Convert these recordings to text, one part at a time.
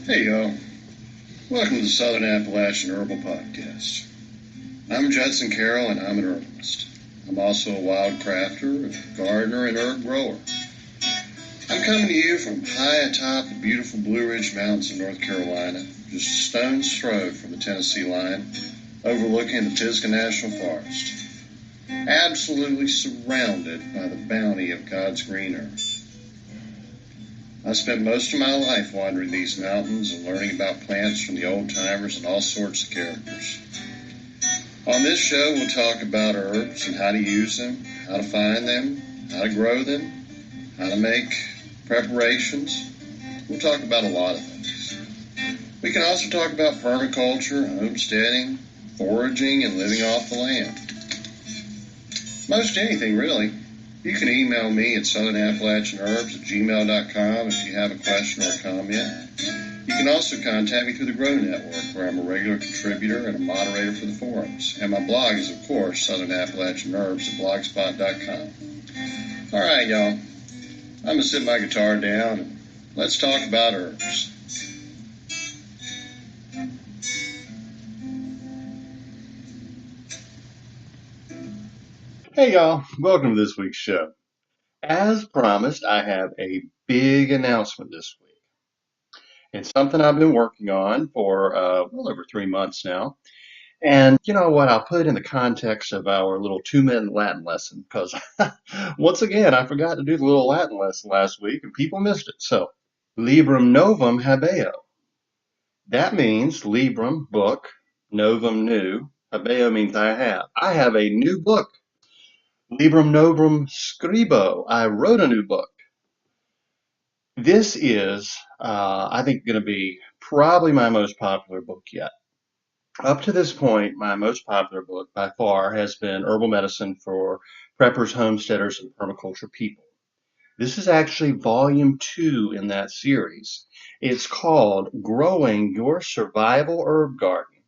Hey y'all, welcome to the Southern Appalachian Herbal Podcast. I'm Judson Carroll and I'm an herbalist. I'm also a wild crafter, a gardener, and herb grower. I'm coming to you from high atop the beautiful Blue Ridge Mountains of North Carolina, just a stone's throw from the Tennessee line, overlooking the Pisgah National Forest. Absolutely surrounded by the bounty of God's green earth. I spent most of my life wandering these mountains and learning about plants from the old timers and all sorts of characters. On this show, we'll talk about herbs and how to use them, how to find them, how to grow them, how to make preparations. We'll talk about a lot of things. We can also talk about permaculture, homesteading, foraging, and living off the land. Most anything, really. You can email me at southernappalachianherbs@gmail.com if you have a question or a comment. You can also contact me through the Grow Network, where I'm a regular contributor and a moderator for the forums. And my blog is, of course, southernappalachianherbs@blogspot.com. All right, y'all. I'm going to sit my guitar down and let's talk about herbs. Hey, y'all. Welcome to this week's show. As promised, I have a big announcement this week. It's something I've been working on for well over 3 months now. And you know what? I'll put it in the context of our little 2-minute Latin lesson because once again, I forgot to do the little Latin lesson last week and people missed it. So, Librum Novum Habeo. That means Librum, book, Novum, new. Habeo means I have. I have a new book. Librum Novum Scribo. I wrote a new book. This is, I think, going to be probably my most popular book yet. Up to this point, my most popular book by far has been Herbal Medicine for Preppers, Homesteaders, and Permaculture People. This is actually volume 2 in that series. It's called Growing Your Survival Herb Garden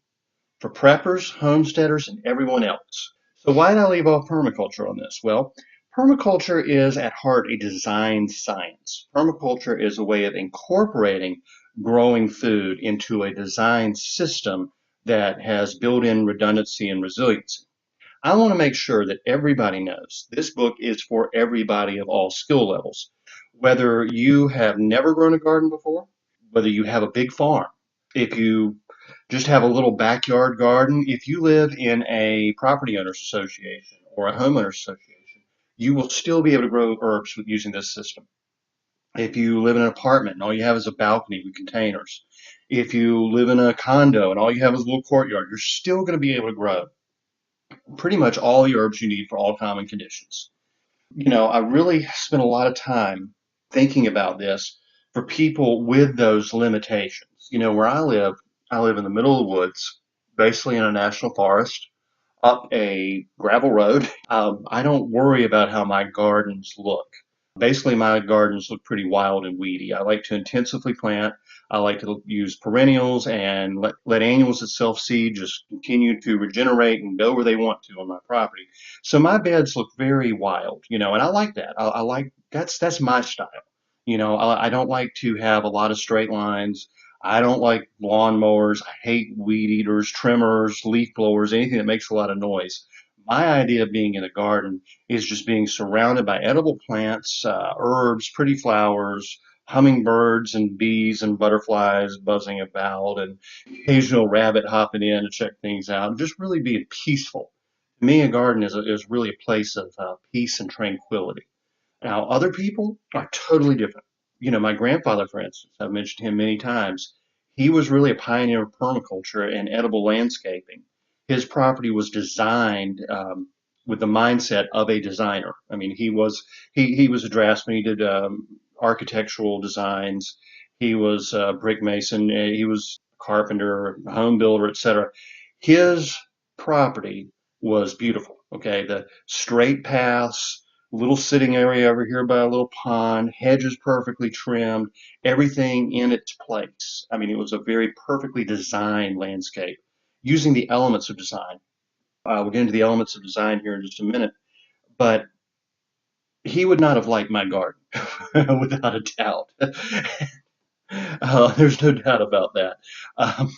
for Preppers, Homesteaders, and Everyone Else. So why did I leave off permaculture on this? Well, permaculture is at heart a design science. Permaculture is a way of incorporating growing food into a design system that has built-in redundancy and resiliency. I want to make sure that everybody knows this book is for everybody of all skill levels. Whether you have never grown a garden before, whether you have a big farm, if you just have a little backyard garden, if you live in a property owners association or a homeowners association, you will still be able to grow herbs using this system. If you live in an apartment and all you have is a balcony with containers, if you live in a condo and all you have is a little courtyard, you're still going to be able to grow pretty much all the herbs you need for all common conditions. You know, I really spent a lot of time thinking about this for people with those limitations. You know, where I live in the middle of the woods, basically in a national forest, up a gravel road. I don't worry about how my gardens look. Basically, my gardens look pretty wild and weedy. I like to intensively plant. I like to use perennials and let annuals that self-seed just continue to regenerate and go where they want to on my property. So my beds look very wild, you know, and I like that. I like that's my style. You know, I don't like to have a lot of straight lines. I don't like lawnmowers. I hate weed eaters, trimmers, leaf blowers, anything that makes a lot of noise. My idea of being in a garden is just being surrounded by edible plants, herbs, pretty flowers, hummingbirds and bees and butterflies buzzing about, and occasional rabbit hopping in to check things out, and just really being peaceful. To me, a garden is really a place of peace and tranquility. Now, other people are totally different. You know, my grandfather, for instance, I've mentioned him many times. He was really a pioneer of permaculture and edible landscaping. His property was designed with the mindset of a designer. I mean, he was a draftsman. He did architectural designs. He was a brick mason. He was a carpenter, home builder, etc. His property was beautiful. Okay, the straight paths, little sitting area over here by a little pond, hedges perfectly trimmed, everything in its place. I mean, it was a very perfectly designed landscape using the elements of design. We'll get into the elements of design here in just a minute, but he would not have liked my garden without a doubt. There's no doubt about that. Um,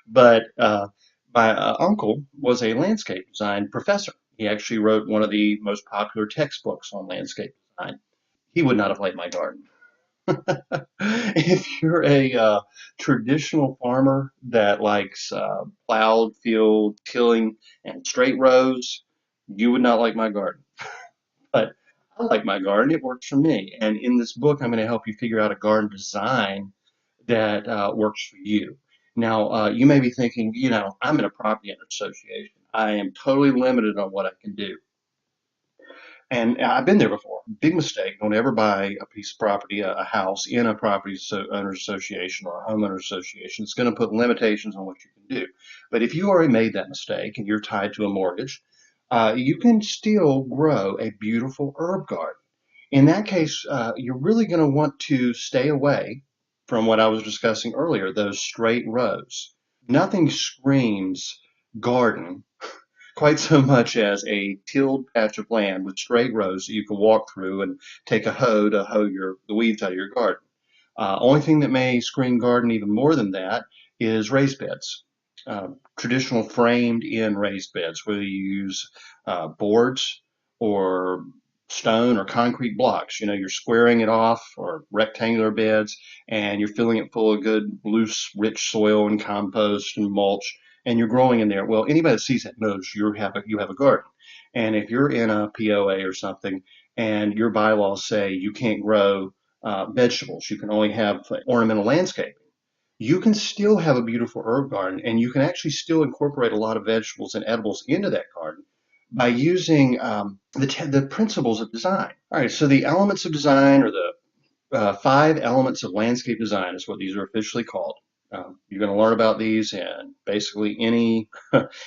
but my uncle was a landscape design professor. He actually wrote one of the most popular textbooks on landscape design. He would not have liked my garden. If you're a traditional farmer that likes plowed field tilling and straight rows, you would not like my garden. But I like my garden. It works for me. And in this book, I'm going to help you figure out a garden design that works for you. Now, you may be thinking, I'm in a property owner association. I am totally limited on what I can do. And I've been there before. Big mistake. Don't ever buy a piece of property, a house in a property owners association or a homeowner association. It's going to put limitations on what you can do. But if you already made that mistake and you're tied to a mortgage, you can still grow a beautiful herb garden. In that case, you're really going to want to stay away from what I was discussing earlier, those straight rows. Nothing screams garden quite so much as a tilled patch of land with straight rows that you can walk through and take a hoe to hoe the weeds out of your garden. Only thing that may screen garden even more than that is raised beds. Traditional framed in raised beds, whether you use boards or stone or concrete blocks. You're squaring it off, or rectangular beds, and you're filling it full of good, loose, rich soil and compost and mulch, and you're growing in there. Well, anybody that sees that knows you have a garden. And if you're in a POA or something, and your bylaws say you can't grow vegetables. You can only have ornamental landscaping. You can still have a beautiful herb garden, and you can actually still incorporate a lot of vegetables and edibles into that garden by using the principles of design. All right, so the elements of design, or the five elements of landscape design, is what these are officially called. You're going to learn about these in basically any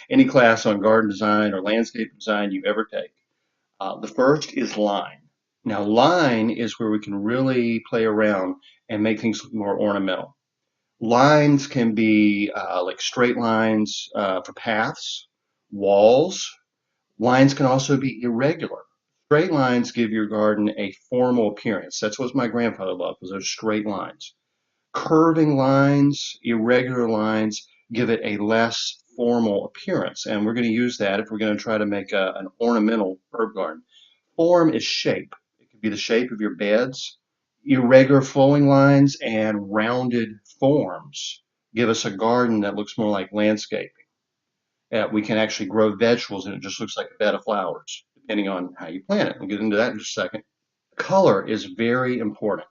any class on garden design or landscape design you ever take. The first is line. Now, line is where we can really play around and make things look more ornamental. Lines can be like straight lines for paths, walls. Lines can also be irregular. Straight lines give your garden a formal appearance. That's what my grandfather loved, was those straight lines. Curving lines, irregular lines give it a less formal appearance. And we're going to use that if we're going to try to make an ornamental herb garden. Form is shape. It could be the shape of your beds. Irregular flowing lines and rounded forms give us a garden that looks more like landscaping. We can actually grow vegetables and it just looks like a bed of flowers, depending on how you plant it. We'll get into that in just a second. Color is very important.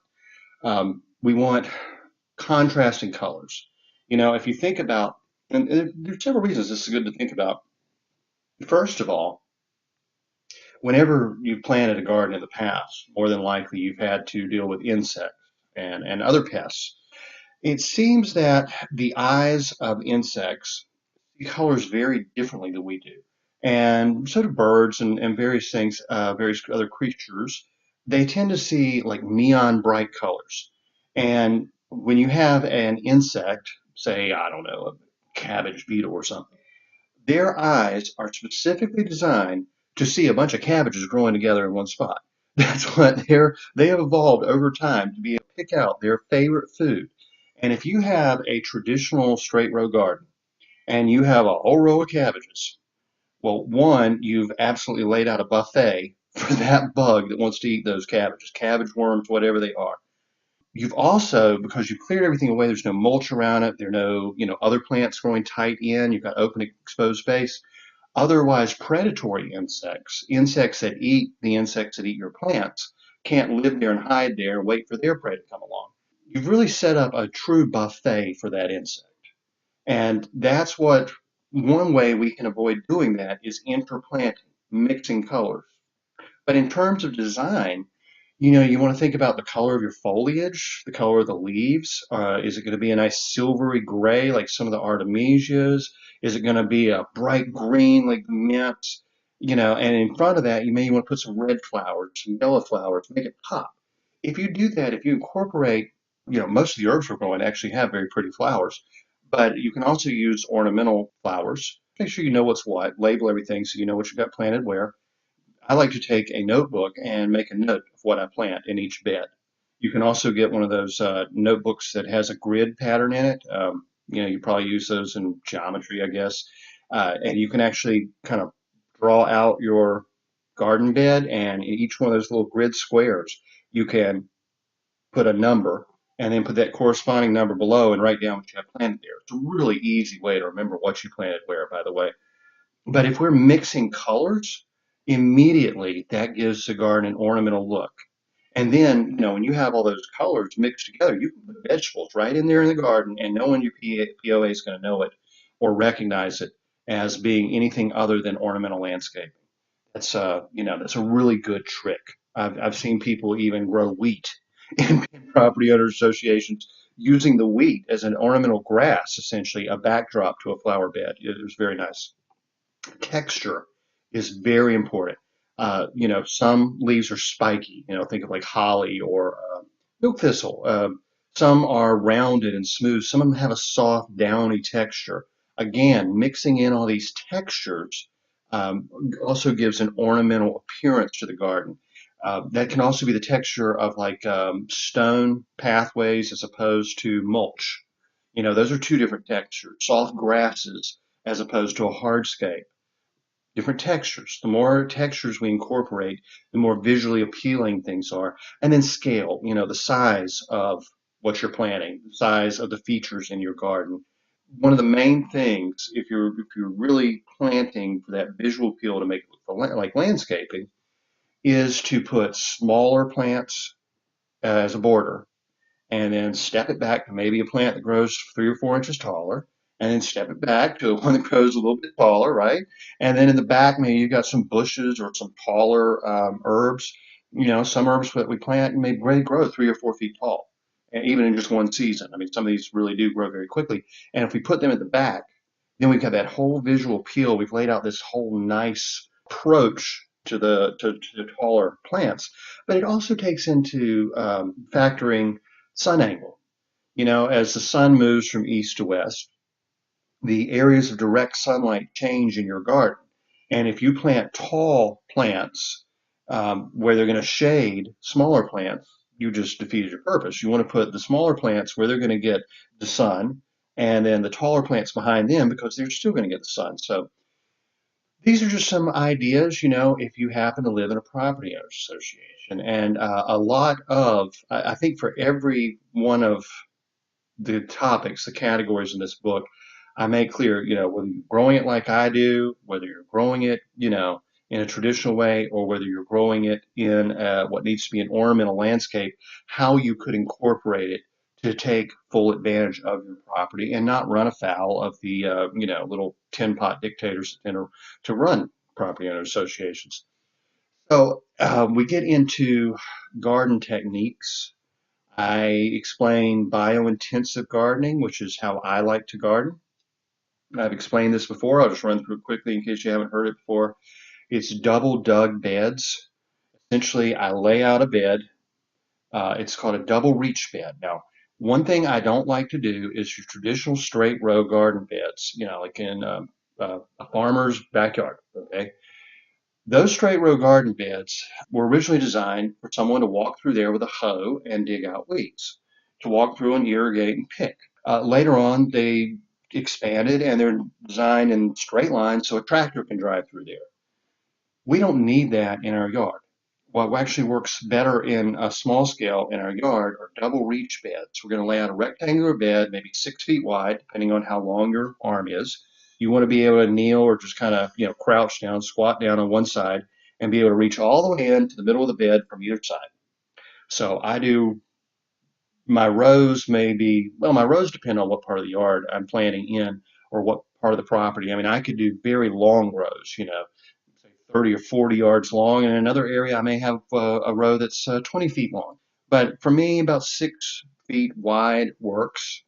We want contrasting colors. If you think about, and there's several reasons this is good to think about. First of all, whenever you've planted a garden in the past, more than likely you've had to deal with insects and other pests. It seems that the eyes of insects see colors very differently than we do. And so do birds and various things, various other creatures. They tend to see like neon bright colors. And when you have an insect, say, I don't know, a cabbage beetle or something, their eyes are specifically designed to see a bunch of cabbages growing together in one spot. That's what they have evolved over time to be able to pick out their favorite food. And if you have a traditional straight row garden and you have a whole row of cabbages, well, one, you've absolutely laid out a buffet for that bug that wants to eat those cabbages, cabbage worms, whatever they are. You've also, because you've cleared everything away, there's no mulch around it, there are no, other plants growing tight in, you've got open exposed space. Otherwise, predatory insects, insects that eat the insects that eat your plants, can't live there and hide there and wait for their prey to come along. You've really set up a true buffet for that insect. And that's what one way we can avoid doing that is interplanting, mixing colors. But in terms of design, you want to think about the color of your foliage, the color of the leaves. Is it going to be a nice silvery gray like some of the artemisias? Is it going to be a bright green like the mints? And in front of that, you may want to put some red flowers, some yellow flowers, make it pop. If you do that, if you incorporate, most of the herbs we're growing actually have very pretty flowers, but you can also use ornamental flowers. Make sure you know what's what, label everything so you know what you got planted where. I like to take a notebook and make a note of what I plant in each bed. You can also get one of those notebooks that has a grid pattern in it. You probably use those in geometry, I guess. And you can actually kind of draw out your garden bed, and in each one of those little grid squares, you can put a number and then put that corresponding number below and write down what you have planted there. It's a really easy way to remember what you planted where, by the way. But if we're mixing colors, immediately that gives the garden an ornamental look. And then, when you have all those colors mixed together, you can put vegetables right in there in the garden, and no one in your POA is going to know it or recognize it as being anything other than ornamental landscaping. That's a really good trick. I've seen people even grow wheat in property owner associations using the wheat as an ornamental grass, essentially a backdrop to a flower bed. It was very nice. Texture is very important. Some leaves are spiky. Think of like holly or milk thistle. Some are rounded and smooth. Some of them have a soft, downy texture. Again, mixing in all these textures um, also gives an ornamental appearance to the garden. That can also be the texture of like stone pathways as opposed to mulch. Those are two different textures. Soft grasses as opposed to a hardscape, different textures. The more textures we incorporate, the more visually appealing things are. And then scale, the size of what you're planting, the size of the features in your garden. One of the main things, if you're really planting for that visual appeal to make it look like landscaping, is to put smaller plants as a border, and then step it back to maybe a plant that grows 3 or 4 inches taller, and then step it back to one that grows a little bit taller, right? And then in the back, maybe you've got some bushes or some taller herbs. Some herbs that we plant may grow 3 or 4 feet tall, and even in just one season. I mean, some of these really do grow very quickly. And if we put them at the back, then we've got that whole visual appeal. We've laid out this whole nice approach to taller plants, but it also takes into factoring sun angle. As the sun moves from east to west, the areas of direct sunlight change in your garden. And if you plant tall plants where they're going to shade smaller plants, you just defeated your purpose. You want to put the smaller plants where they're going to get the sun, and then the taller plants behind them because they're still going to get the sun. So these are just some ideas, if you happen to live in a property owners association. And a lot of, I think for every one of the topics, the categories in this book, I make clear, whether you're growing it like I do, whether you're growing it, in a traditional way, or whether you're growing it in what needs to be an ornamental landscape, how you could incorporate it to take full advantage of your property and not run afoul of the, little tin pot dictators that tend to run property owner associations. So we get into garden techniques. I explain biointensive gardening, which is how I like to garden. I've explained this before. I'll just run through it quickly in case you haven't heard it before. It's double dug beds. Essentially, I lay out a bed. It's called a double reach bed. Now, one thing I don't like to do is your traditional straight row garden beds, like in a farmer's backyard. Okay. Those straight row garden beds were originally designed for someone to walk through there with a hoe and dig out weeds, to walk through and irrigate and pick. Later on, they expanded and they're designed in straight lines so a tractor can drive through there. We don't need that in our yard. What actually works better in a small scale in our yard are double reach beds. We're going to lay out a rectangular bed, maybe 6 feet wide, depending on how long your arm is. You want to be able to kneel or just kind of, crouch down, squat down on one side, and be able to reach all the way into the middle of the bed from either side. So I do my rows my rows depend on what part of the yard I'm planting in or what part of the property. I mean, I could do very long rows, say 30 or 40 yards long. And in another area, I may have a row that's 20 feet long. But for me, about 6 feet wide works.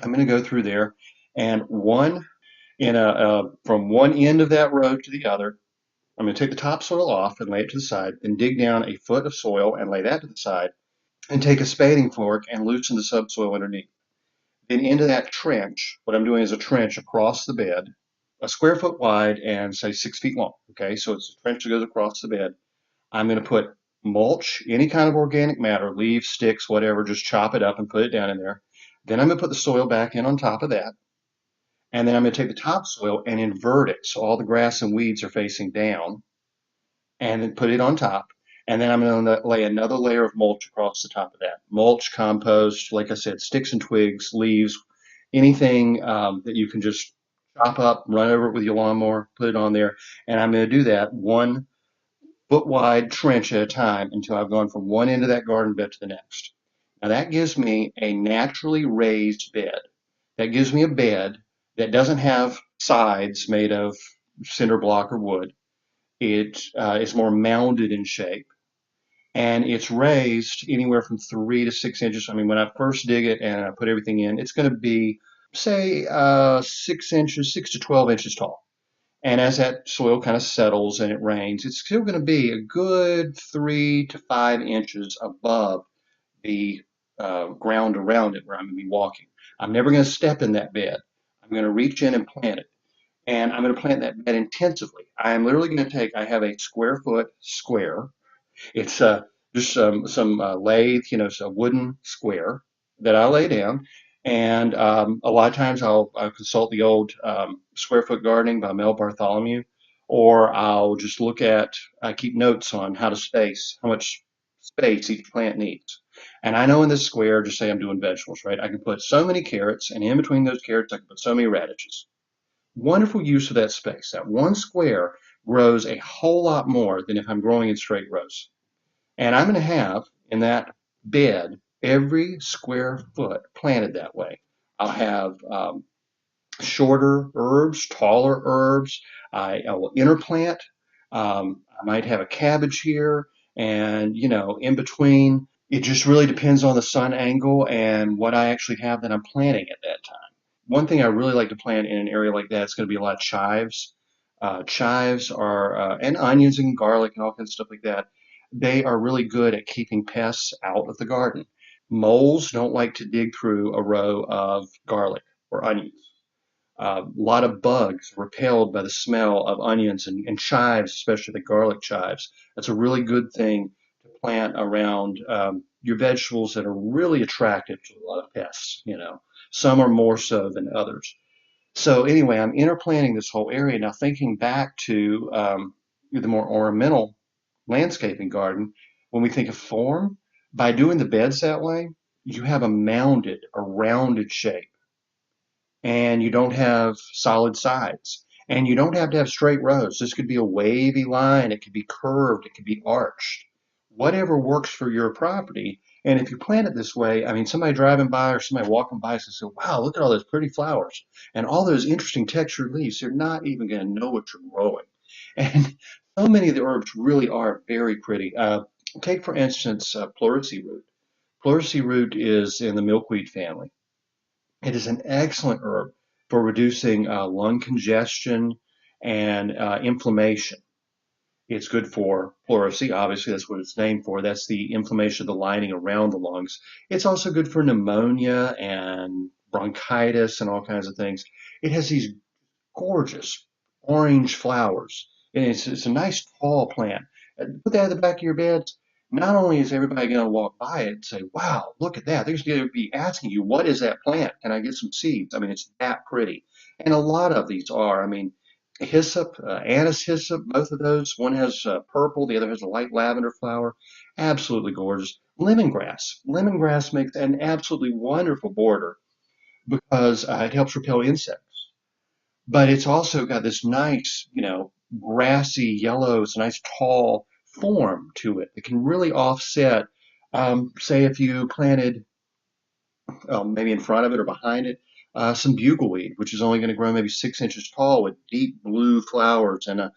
I'm going to go through there and from one end of that row to the other, I'm going to take the topsoil off and lay it to the side, then dig down a foot of soil and lay that to the side, and take a spading fork and loosen the subsoil underneath. Then into that trench, what I'm doing is a trench across the bed, a square foot wide and say 6 feet long. Okay, so it's a trench that goes across the bed. I'm going to put mulch, any kind of organic matter, leaves, sticks, whatever, just chop it up and put it down in there. Then I'm going to put the soil back in on top of that. And then I'm going to take the topsoil and invert it so all the grass and weeds are facing down, and then put it on top. And then I'm going to lay another layer of mulch across the top of that. Mulch, compost, like I said, sticks and twigs, leaves, anything that you can just chop up, run over it with your lawnmower, put it on there. And I'm going to do that 1 foot wide trench at a time until I've gone from one end of that garden bed to the next. Now that gives me a naturally raised bed. That gives me a bed that doesn't have sides made of cinder block or wood. It is more mounded in shape, and it's raised anywhere from 3 to 6 inches. I mean, when I first dig it and I put everything in, it's going to be, say, 6 inches, 6 to 12 inches tall. And as that soil kind of settles and it rains, it's still going to be a good 3 to 5 inches above the ground around it where I'm going to be walking. I'm never going to step in that bed. I'm going to reach in and plant it. And I'm going to plant that bed intensively. I am literally going to take, I have a square foot square. It's just some lathe, so a wooden square that I lay down. And a lot of times I'll consult the old Square Foot Gardening by Mel Bartholomew, or I'll just I keep notes on how much space each plant needs. And I know in this square, just say I'm doing vegetables, right? I can put so many carrots, and in between those carrots, I can put so many radishes. Wonderful use of that space. That one square grows a whole lot more than if I'm growing in straight rows. And I'm going to have in that bed every square foot planted that way. I'll have shorter herbs, taller herbs. I will interplant. I might have a cabbage here, and in between, it just really depends on the sun angle and what I actually have that I'm planting at that time. One thing I really like to plant in an area like that is going to be a lot of chives. Chives are, and onions and garlic and all kinds of stuff like that. They are really good at keeping pests out of the garden. Moles don't like to dig through a row of garlic or onions. A lot of bugs repelled by the smell of onions and chives, especially the garlic chives. That's a really good thing to plant around your vegetables that are really attractive to a lot of pests. Some are more so than others. So anyway, I'm interplanting this whole area. Now thinking back to the more ornamental landscaping garden, when we think of form, by doing the beds that way, you have a rounded shape, and you don't have solid sides, and you don't have to have straight rows. This could be a wavy line, it could be curved, it could be arched, whatever works for your property. And if you plant it this way, I mean, somebody driving by or somebody walking by says, wow, look at all those pretty flowers and all those interesting textured leaves. They're not even going to know what you're growing. And so many of the herbs really are very pretty. Take, for instance, pleurisy root. Pleurisy root is in the milkweed family. It is an excellent herb for reducing lung congestion and inflammation. It's good for pleurisy. Obviously, that's what it's named for. That's the inflammation of the lining around the lungs. It's also good for pneumonia and bronchitis and all kinds of things. It has these gorgeous orange flowers. And it's a nice tall plant. Put that at the back of your bed. Not only is everybody going to walk by it and say, wow, look at that. They're going to be asking you, what is that plant? Can I get some seeds? I mean, it's that pretty. And a lot of these are. I mean, hyssop, anise hyssop, both of those. One has purple, the other has a light lavender flower. Absolutely gorgeous. Lemongrass. Lemongrass makes an absolutely wonderful border because it helps repel insects, but it's also got this nice, grassy yellow. It's a nice tall form to it. It can really offset, say, if you planted maybe in front of it or behind it, some bugleweed, which is only going to grow maybe 6 inches tall with deep blue flowers and a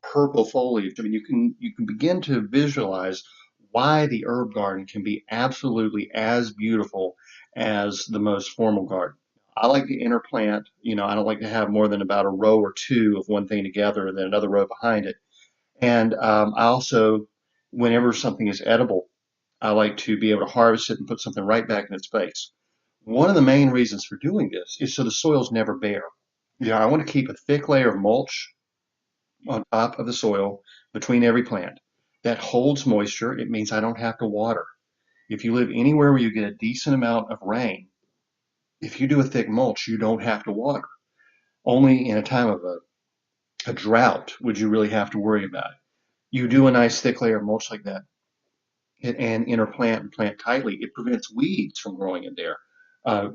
purple foliage. I mean, you can begin to visualize why the herb garden can be absolutely as beautiful as the most formal garden. I like to interplant. I don't like to have more than about a row or two of one thing together and then another row behind it. And I also, whenever something is edible, I like to be able to harvest it and put something right back in its place. One of the main reasons for doing this is so the soil's never bare. I want to keep a thick layer of mulch on top of the soil between every plant. That holds moisture. It means I don't have to water. If you live anywhere where you get a decent amount of rain, if you do a thick mulch, you don't have to water. Only in a time of a drought would you really have to worry about it. You do a nice thick layer of mulch like that and interplant and plant tightly, it prevents weeds from growing in there.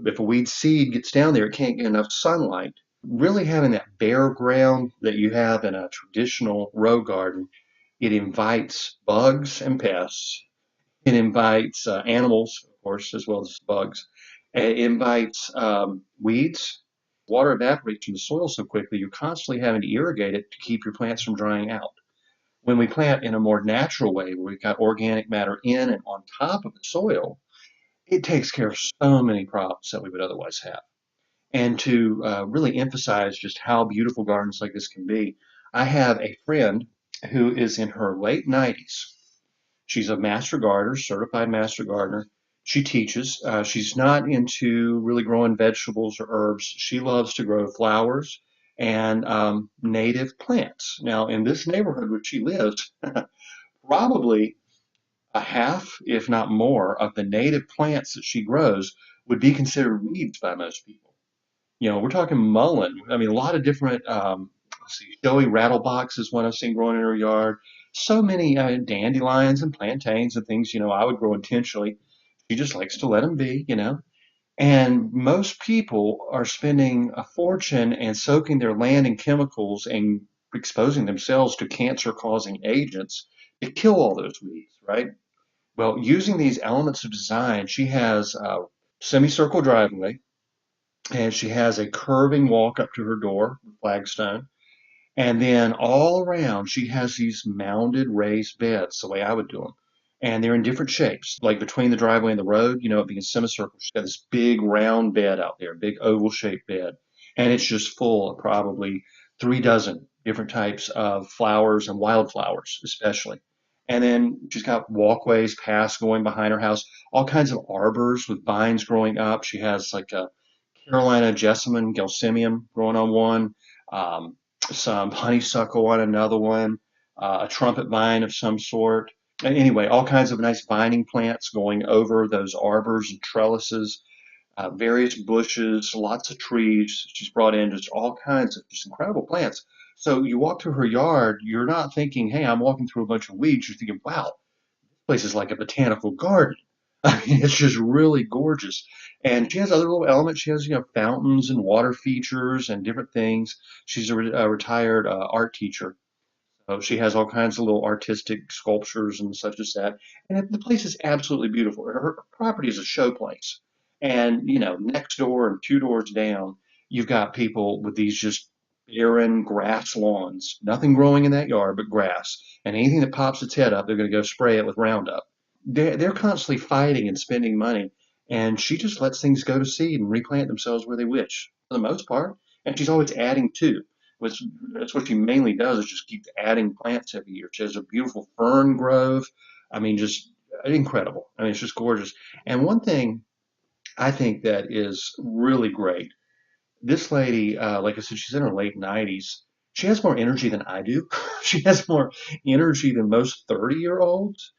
If a weed seed gets down there, it can't get enough sunlight. Really having that bare ground that you have in a traditional row garden, it invites bugs and pests. It invites animals, of course, as well as bugs. It invites weeds. Water evaporates from the soil so quickly, you're constantly having to irrigate it to keep your plants from drying out. When we plant in a more natural way, where we've got organic matter in and on top of the soil, it takes care of so many problems that we would otherwise have. And to really emphasize just how beautiful gardens like this can be, I have a friend who is in her late 90s. She's a master gardener, certified master gardener. She teaches. She's not into really growing vegetables or herbs. She loves to grow flowers and native plants. Now, in this neighborhood where she lives, probably a half, if not more, of the native plants that she grows would be considered weeds by most people. We're talking mullein. I mean, a lot of different, let's see, showy rattlebox is one I've seen growing in her yard. So many dandelions and plantains and things, I would grow intentionally. She just likes to let them be. And most people are spending a fortune and soaking their land in chemicals and exposing themselves to cancer-causing agents to kill all those weeds, right? Well, using these elements of design, she has a semicircle driveway and she has a curving walk up to her door, flagstone. And then all around, she has these mounded raised beds, the way I would do them. And they're in different shapes, like between the driveway and the road, it being a semicircle. She's got this big round bed out there, big oval shaped bed. And it's just full of probably 3 dozen different types of flowers and wildflowers, especially. And then she's got walkways, paths going behind her house, all kinds of arbors with vines growing up. She has like a Carolina jessamine, gelsemium growing on one, some honeysuckle on another one, a trumpet vine of some sort. And anyway, all kinds of nice vining plants going over those arbors and trellises, various bushes, lots of trees. She's brought in just all kinds of just incredible plants. So you walk through her yard, you're not thinking, hey, I'm walking through a bunch of weeds. You're thinking, wow, place is like a botanical garden. I mean, it's just really gorgeous. And she has other little elements. She has, fountains and water features and different things. She's a retired art teacher. So she has all kinds of little artistic sculptures and such as that. And the place is absolutely beautiful. Her property is a show place. And, next door and 2 doors down, you've got people with these just barren grass lawns. Nothing growing in that yard but grass. And anything that pops its head up, they're going to go spray it with Roundup. They're constantly fighting and spending money. And she just lets things go to seed and replant themselves where they wish, for the most part. And she's always adding to. Which that's what she mainly does is just keep adding plants every year. She has a beautiful fern grove. I mean, just incredible. I mean, it's just gorgeous. And one thing I think that is really great, this lady, like I said, she's in her late 90s. She has more energy than I do. She has more energy than most 30-year-olds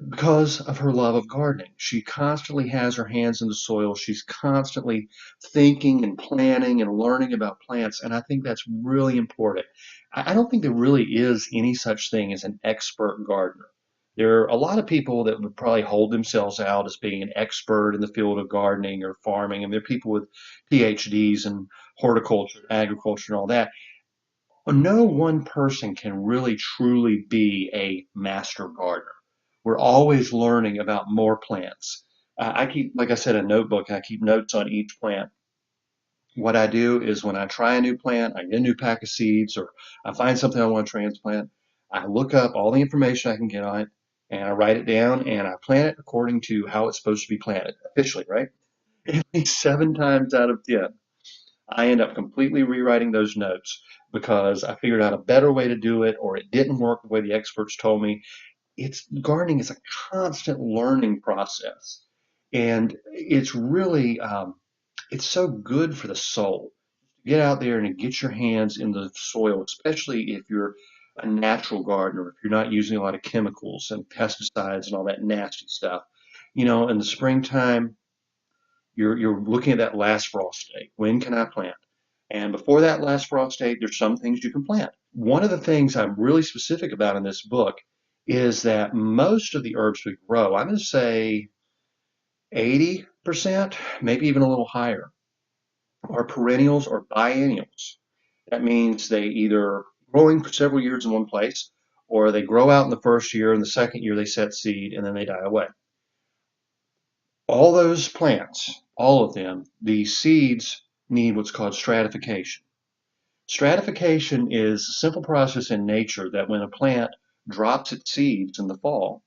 because of her love of gardening. She constantly has her hands in the soil. She's constantly thinking and planning and learning about plants. And I think that's really important. I don't think there really is any such thing as an expert gardener. There are a lot of people that would probably hold themselves out as being an expert in the field of gardening or farming. And there are people with PhDs in horticulture, agriculture, and all that. Well, no one person can really truly be a master gardener. We're always learning about more plants. I keep, like I said, a notebook, and I keep notes on each plant. What I do is when I try a new plant, I get a new pack of seeds, or I find something I want to transplant, I look up all the information I can get on it, and I write it down, and I plant it according to how it's supposed to be planted, officially, right? At least 7 times out of 10. I end up completely rewriting those notes because I figured out a better way to do it, or it didn't work the way the experts told me. It's gardening is a constant learning process, and it's really it's so good for the soul. Get out there and get your hands in the soil, especially if you're a natural gardener, if you're not using a lot of chemicals and pesticides and all that nasty stuff. In the springtime, you're looking at that last frost date. When can I plant? And before that last frost date, there's some things you can plant. One of the things I'm really specific about in this book is that most of the herbs we grow, I'm going to say 80%, maybe even a little higher, are perennials or biennials. That means they either growing for several years in one place, or they grow out in the first year, and the second year they set seed, and then they die away. All those plants, all of them, the seeds need what's called stratification. Stratification is a simple process in nature that when a plant drops its seeds in the fall,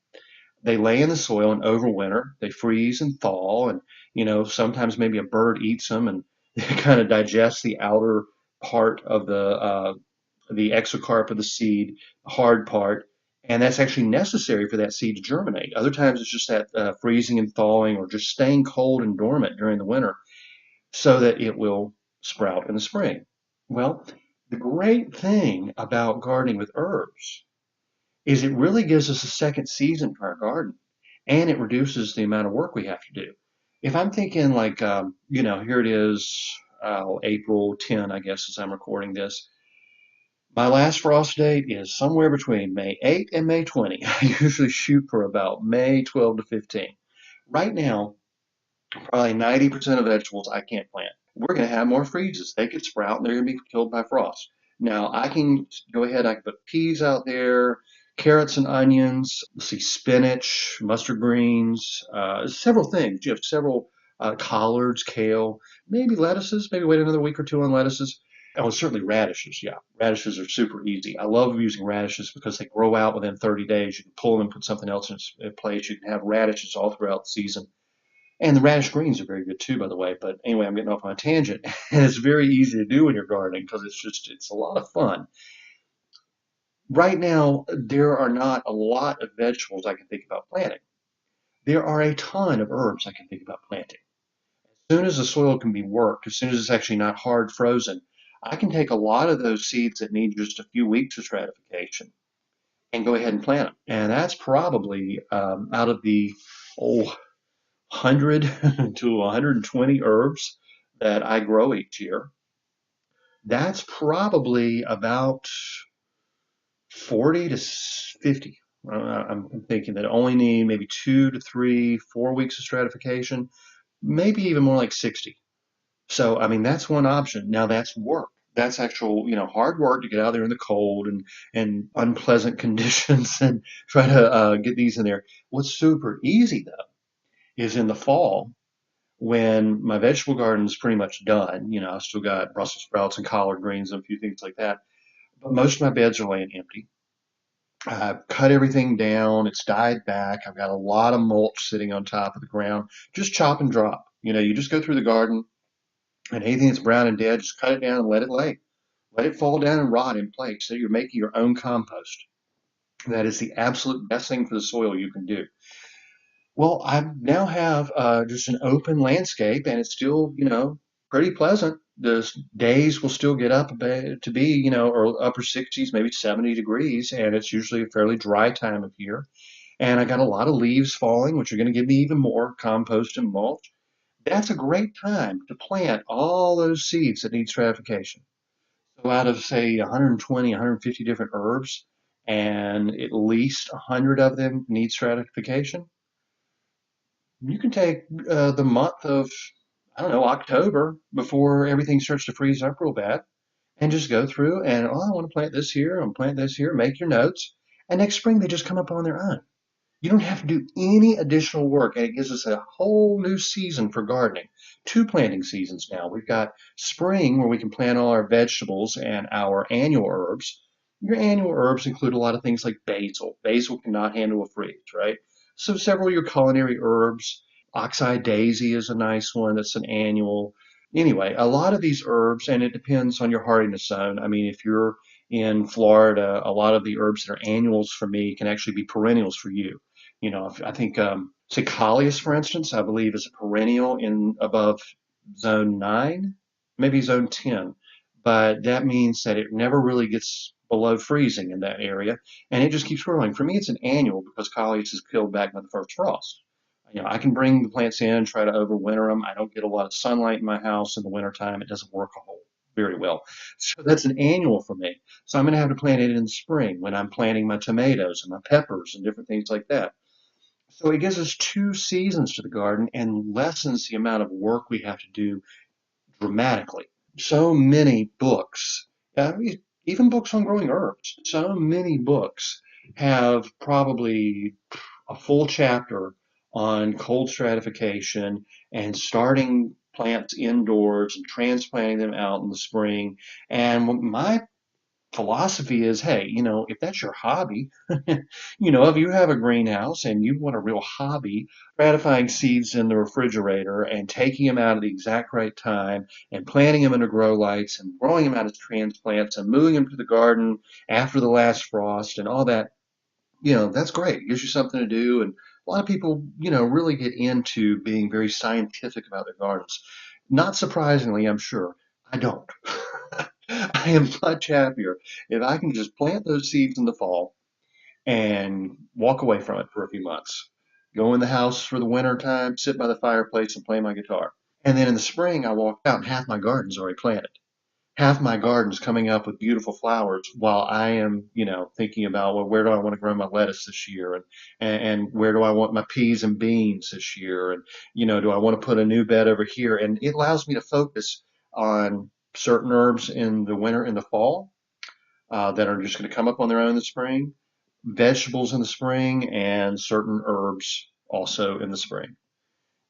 they lay in the soil and overwinter. They freeze and thaw, and sometimes maybe a bird eats them and they kind of digest the outer part of the exocarp of the seed, the hard part, and that's actually necessary for that seed to germinate. Other times it's just that freezing and thawing or just staying cold and dormant during the winter so that it will sprout in the spring. Well, the great thing about gardening with herbs is it really gives us a second season for our garden and it reduces the amount of work we have to do. If I'm thinking like, here it is, April 10, I guess, as I'm recording this. My last frost date is somewhere between May 8 and May 20. I usually shoot for about May 12 to 15. Right now, probably 90% of vegetables I can't plant. We're going to have more freezes. They could sprout and they're going to be killed by frost. Now, I can go ahead, I can put peas out there, carrots and onions, let's see, spinach, mustard greens, several things. You have several collards, kale, maybe lettuces, maybe wait another week or two on lettuces. Oh, certainly radishes. Yeah, radishes are super easy. I love using radishes because they grow out within 30 days. You can pull them and put something else in place. You can have radishes all throughout the season. And the radish greens are very good too, by the way. But anyway, I'm getting off on a tangent. And it's very easy to do when you're gardening because it's a lot of fun. Right now, there are not a lot of vegetables I can think about planting. There are a ton of herbs I can think about planting. As soon as the soil can be worked, as soon as it's actually not hard frozen, I can take a lot of those seeds that need just a few weeks of stratification and go ahead and plant them. And that's probably out of the 100 to 120 herbs that I grow each year. That's probably about 40 to 50. I'm thinking that only need maybe 2 to 3, 4 weeks of stratification, maybe even more like 60. So, I mean, that's one option. Now, that's work. That's actual, hard work to get out there in the cold and unpleasant conditions and try to get these in there. What's super easy though is in the fall when my vegetable garden's pretty much done. I've still got Brussels sprouts and collard greens and a few things like that. But most of my beds are laying empty. I've cut everything down. It's died back. I've got a lot of mulch sitting on top of the ground. Just chop and drop. You just go through the garden and anything that's brown and dead, just cut it down and let it lay. Let it fall down and rot in place. So you're making your own compost. That is the absolute best thing for the soil you can do. Well, I now have just an open landscape, and it's still, pretty pleasant. The days will still get up to be, or upper 60s, maybe 70 degrees, and it's usually a fairly dry time of year. And I got a lot of leaves falling, which are going to give me even more compost and mulch. That's a great time to plant all those seeds that need stratification. So out of, say, 120, 150 different herbs, and at least 100 of them need stratification, you can take the month of, I don't know, October before everything starts to freeze up real bad and just go through and, oh, I want to plant this here, I want to plant this here, make your notes. And next spring they just come up on their own. You don't have to do any additional work, and it gives us a whole new season for gardening. Two planting seasons now. We've got spring where we can plant all our vegetables and our annual herbs. Your annual herbs include a lot of things like basil. Basil cannot handle a freeze, right? So several of your culinary herbs. Oxeye daisy is a nice one that's an annual. Anyway, a lot of these herbs, and it depends on your hardiness zone. I mean, if you're in Florida, a lot of the herbs that are annuals for me can actually be perennials for you. I think Cicalius, for instance, I believe is a perennial in above zone 9, maybe zone 10, but that means that it never really gets below freezing in that area, and it just keeps growing. For me, it's an annual because Collies is killed back by the first frost. I can bring the plants in and try to overwinter them. I don't get a lot of sunlight in my house in the wintertime. It doesn't work a whole very well. So that's an annual for me. So I'm going to have to plant it in the spring when I'm planting my tomatoes and my peppers and different things like that. So it gives us 2 seasons to the garden and lessens the amount of work we have to do dramatically. So many books, even books on growing herbs, so many books have probably a full chapter on cold stratification and starting plants indoors and transplanting them out in the spring. And my philosophy is, hey, if that's your hobby, if you have a greenhouse and you want a real hobby, stratifying seeds in the refrigerator and taking them out at the exact right time and planting them into grow lights and growing them out as transplants and moving them to the garden after the last frost and all that, that's great. It gives you something to do. And a lot of people, really get into being very scientific about their gardens. Not surprisingly, I'm sure, I don't. I am much happier if I can just plant those seeds in the fall and walk away from it for a few months. Go in the house for the winter time, sit by the fireplace and play my guitar. And then in the spring, I walk out and half my garden's already planted. Half my garden's coming up with beautiful flowers while I am, thinking about, well, where do I want to grow my lettuce this year? And where do I want my peas and beans this year? And, do I want to put a new bed over here? And it allows me to focus on certain herbs in the winter and the fall that are just going to come up on their own in the spring, vegetables in the spring, and certain herbs also in the spring.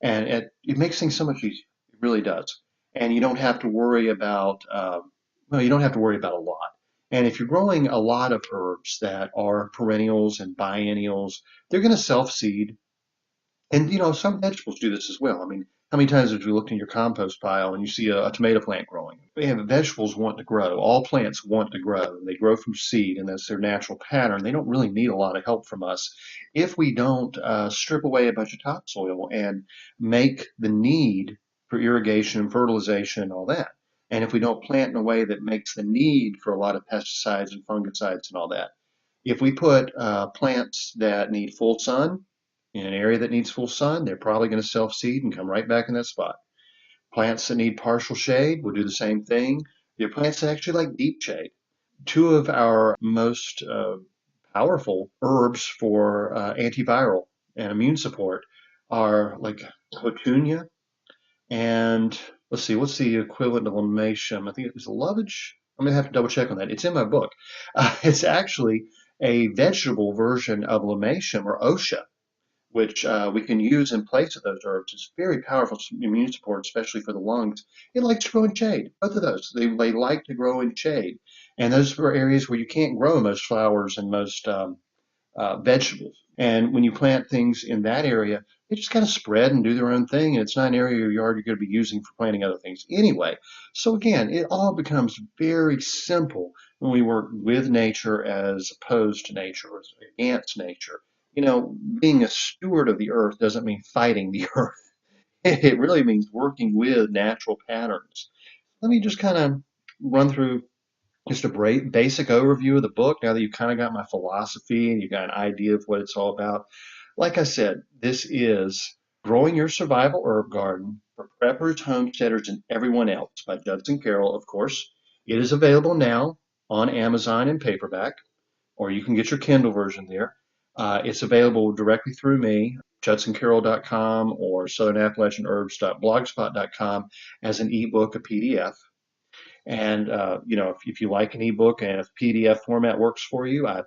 And it makes things so much easier. It really does. And you don't have to worry about, well, you don't have to worry about a lot. And if you're growing a lot of herbs that are perennials and biennials, they're going to self-seed. And some vegetables do this as well. I mean, how many times have you looked in your compost pile and you see a tomato plant growing? We have vegetables want to grow. All plants want to grow. They grow from seed, and that's their natural pattern. They don't really need a lot of help from us if we don't strip away a bunch of topsoil and make the need for irrigation and fertilization and all that. And if we don't plant in a way that makes the need for a lot of pesticides and fungicides and all that. If we put plants that need full sun in an area that needs full sun, they're probably going to self-seed and come right back in that spot. Plants that need partial shade will do the same thing. There are plants that actually like deep shade. Two of our most powerful herbs for antiviral and immune support are like Petunia and let's see, what's the equivalent of limatium? I think it's lovage. I'm gonna have to double check on that. It's in my book. It's actually a vegetable version of limatium or osha, which we can use in place of those herbs. It's very powerful immune support, especially for the lungs. It likes to grow in shade. Both of those, they like to grow in shade, and those are areas where you can't grow most flowers and most vegetables. And when you plant things in that area, they just kind of spread and do their own thing. And it's not an area of your yard you're going to be using for planting other things anyway. So again, it all becomes very simple when we work with nature as opposed to nature or against nature. Being a steward of the earth doesn't mean fighting the earth. It really means working with natural patterns. Let me just kind of run through just a basic overview of the book now that you've kind of got my philosophy and you've got an idea of what it's all about. Like I said, this is Growing Your Survival Herb Garden for Preppers, Homesteaders, and Everyone Else by Judson Carroll, of course. It is available now on Amazon in paperback, or you can get your Kindle version there. It's available directly through me, judsoncarroll.com or southernappalachianherbs.blogspot.com as an ebook, a PDF. And if you like an ebook and if PDF format works for you, I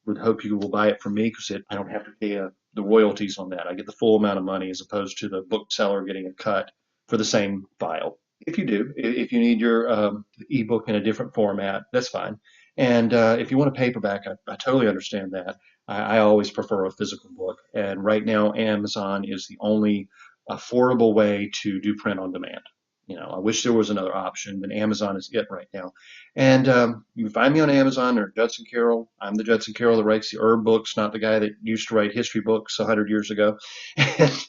would hope you will buy it from me because I don't have to pay the royalties on that. I get the full amount of money as opposed to the bookseller getting a cut for the same file. If you do, if you need your ebook in a different format, that's fine. And if you want a paperback, I totally understand that. I always prefer a physical book. And right now, Amazon is the only affordable way to do print on demand. I wish there was another option, but Amazon is it right now. And you can find me on Amazon or Judson Carroll. I'm the Judson Carroll that writes the herb books, not the guy that used to write history books 100 years ago. And,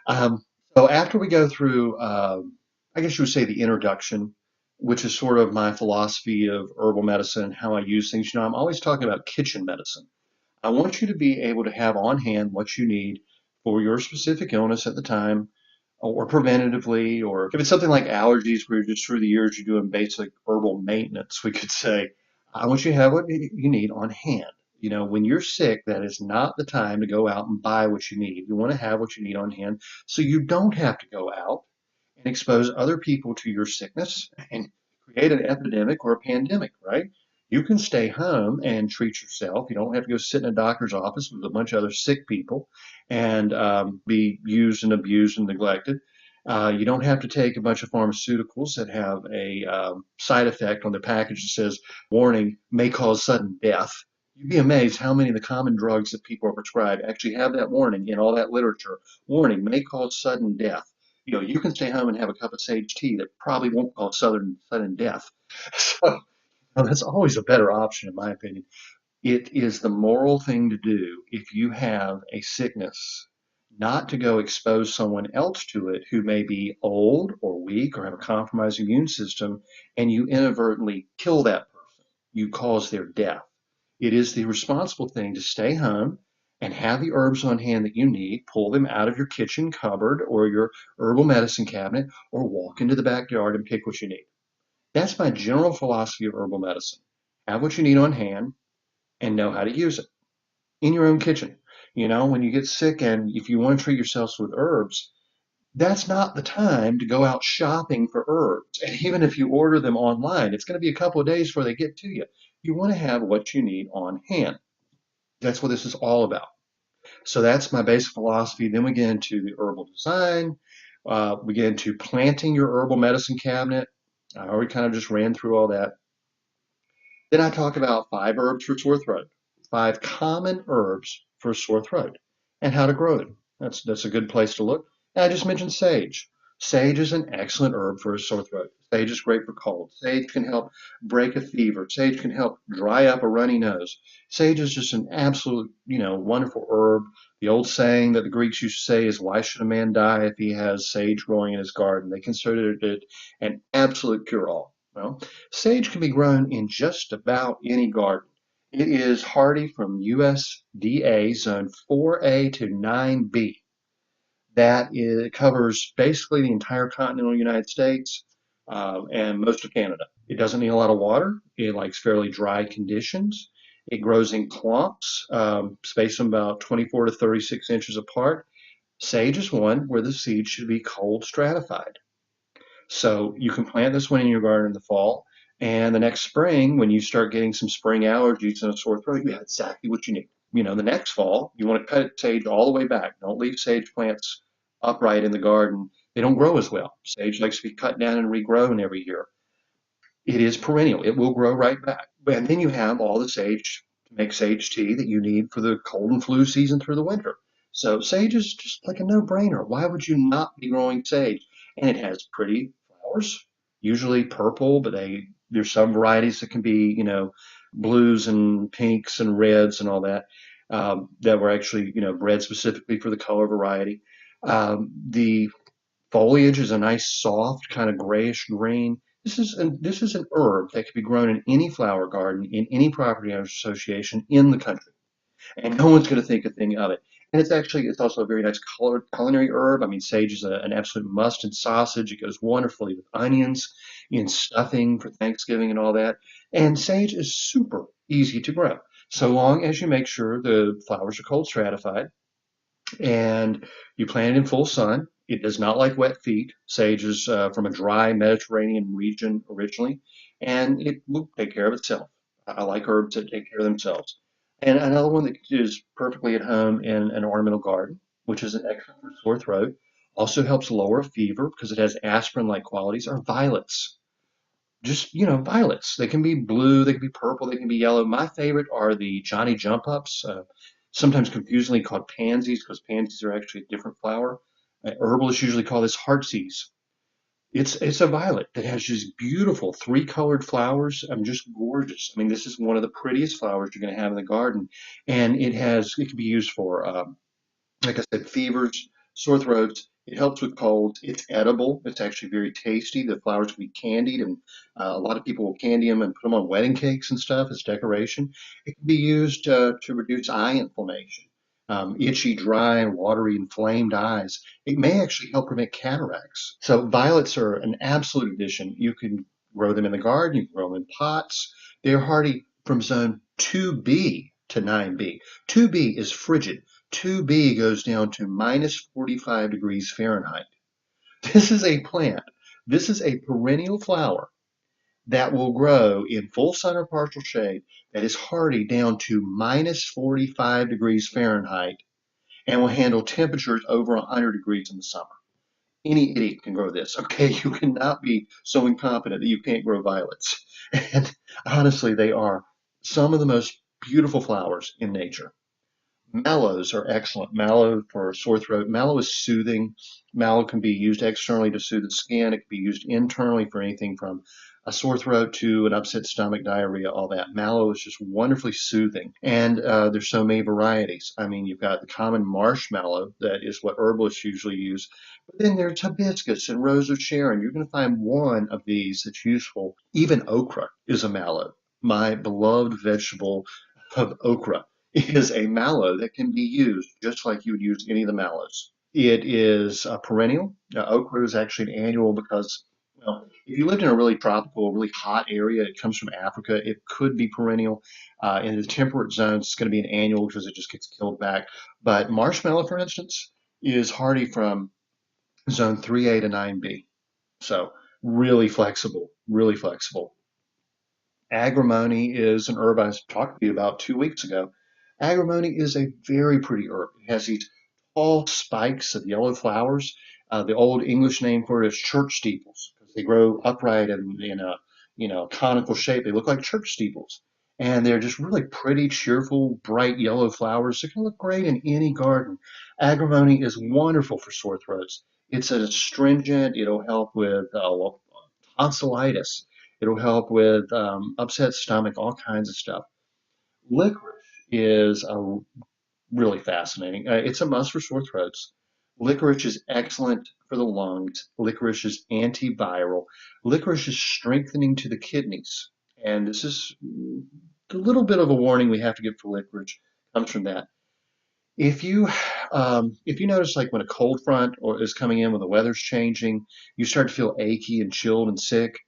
um, so after we go through, I guess you would say the introduction which is sort of my philosophy of herbal medicine, how I use things. I'm always talking about kitchen medicine. I want you to be able to have on hand what you need for your specific illness at the time, or preventatively, or if it's something like allergies where you're just through the years you're doing basic herbal maintenance, we could say, I want you to have what you need on hand. When you're sick, that is not the time to go out and buy what you need. You want to have what you need on hand so you don't have to go out and expose other people to your sickness and create an epidemic or a pandemic, right? You can stay home and treat yourself. You don't have to go sit in a doctor's office with a bunch of other sick people and be used and abused and neglected. You don't have to take a bunch of pharmaceuticals that have a side effect on the package that says, warning, may cause sudden death. You'd be amazed how many of the common drugs that people are prescribed actually have that warning in all that literature. Warning, may cause sudden death. You can stay home and have a cup of sage tea that probably won't cause sudden death. So that's always a better option, in my opinion. It is the moral thing to do if you have a sickness, not to go expose someone else to it who may be old or weak or have a compromised immune system, and you inadvertently kill that person. You cause their death. It is the responsible thing to stay home and have the herbs on hand that you need, pull them out of your kitchen cupboard or your herbal medicine cabinet, or walk into the backyard and pick what you need. That's my general philosophy of herbal medicine. Have what you need on hand and know how to use it in your own kitchen. When you get sick and if you want to treat yourselves with herbs, that's not the time to go out shopping for herbs. And even if you order them online, it's going to be a couple of days before they get to you. You want to have what you need on hand. That's what this is all about. So that's my basic philosophy. Then we get into the herbal design. We get into planting your herbal medicine cabinet. I already kind of just ran through all that. Then I talk about 5 herbs for sore throat, 5 common herbs for sore throat, and how to grow them. That's a good place to look. And I just mentioned sage. Sage is an excellent herb for a sore throat. Sage is great for cold. Sage can help break a fever. Sage can help dry up a runny nose. Sage is just an absolute, wonderful herb. The old saying that the Greeks used to say is, "Why should a man die if he has sage growing in his garden?" They considered it an absolute cure-all. Well, sage can be grown in just about any garden. It is hardy from USDA Zone 4A to 9B. It covers basically the entire continental United States and most of Canada. It doesn't need a lot of water. It likes fairly dry conditions. It grows in clumps, spaced from about 24 to 36 inches apart. Sage is one where the seed should be cold stratified. So you can plant this one in your garden in the fall, and the next spring, when you start getting some spring allergies and a sore throat, you have exactly what you need. The next fall, you want to cut sage all the way back. Don't leave sage plants upright in the garden. They don't grow as well. Sage likes to be cut down and regrown every year. It is perennial. It will grow right back. And then you have all the sage to make sage tea that you need for the cold and flu season through the winter. So sage is just like a no-brainer. Why would you not be growing sage? And it has pretty flowers, usually purple, but there's some varieties that can be, blues and pinks and reds and all that, that were actually, bred specifically for the color variety. The foliage is a nice, soft, kind of grayish green. This is an herb that can be grown in any flower garden in any property owners association in the country, and no one's going to think a thing of it. And it's also a very nice culinary herb. I mean, sage is an absolute must in sausage. It goes wonderfully with onions, in stuffing for Thanksgiving and all that. And sage is super easy to grow, so long as you make sure the flowers are cold stratified and you plant it in full sun. It does not like wet feet. Sage is from a dry Mediterranean region originally, and it will take care of itself. I like herbs that take care of themselves. And another one that is perfectly at home in an ornamental garden, which is an excellent for sore throat, also helps lower fever because it has aspirin-like qualities, are violets. Just, violets. They can be blue, they can be purple, they can be yellow. My favorite are the Johnny Jump Ups, sometimes confusingly called pansies because pansies are actually a different flower. Herbalists usually call this heartsease. It's a violet that has just beautiful 3-colored flowers. Just gorgeous. I mean, this is one of the prettiest flowers you're going to have in the garden, and it can be used for, like I said, fevers, sore throats. It helps with colds. It's edible. It's actually very tasty. The flowers can be candied, and a lot of people will candy them and put them on wedding cakes and stuff as decoration. It can be used to reduce eye inflammation, itchy, dry, and watery, inflamed eyes. It may actually help prevent cataracts. So violets are an absolute addition. You can grow them in the garden. You can grow them in pots. They're hardy from zone 2B to 9B. 2B is frigid. 2B goes down to minus 45 degrees Fahrenheit. This is a plant. This is a perennial flower that will grow in full sun or partial shade that is hardy down to minus 45 degrees Fahrenheit and will handle temperatures over 100 degrees in the summer. Any idiot can grow this, okay? You cannot be so incompetent that you can't grow violets. And honestly, they are some of the most beautiful flowers in nature. Mallows are excellent. Mallow for sore throat. Mallow is soothing. Mallow can be used externally to soothe the skin. It can be used internally for anything from a sore throat to an upset stomach, diarrhea, all that. Mallow is just wonderfully soothing. And there's so many varieties. I mean, you've got the common marshmallow that is what herbalists usually use. But then there's hibiscus and rose of Sharon. You're going to find one of these that's useful. Even okra is a mallow. My beloved vegetable of okra is a mallow that can be used just like you would use any of the mallows. It is a perennial. Okra is actually an annual because, well, if you lived in a really tropical, really hot area, it comes from Africa, it could be perennial. In the temperate zones, it's going to be an annual because it just gets killed back. But marshmallow, for instance, is hardy from zone 3A to 9B. So really flexible, really flexible. Agrimony is an herb I talked to you about 2 weeks ago. Agrimony is a very pretty herb. It has these tall spikes of yellow flowers. The old English name for it is church steeples because they grow upright and in a conical shape. They look like church steeples, and they're just really pretty, cheerful, bright yellow flowers. They can look great in any garden. Agrimony is wonderful for sore throats. It's an astringent. It'll help with tonsillitis. It'll help with upset stomach, all kinds of stuff. Licorice is really fascinating. It's a must for sore throats. Licorice is excellent for the lungs. Licorice is antiviral. Licorice is strengthening to the kidneys. And this is a little bit of a warning we have to give for licorice comes from that. If you notice like when a cold front or is coming in when the weather's changing, you start to feel achy and chilled and sick,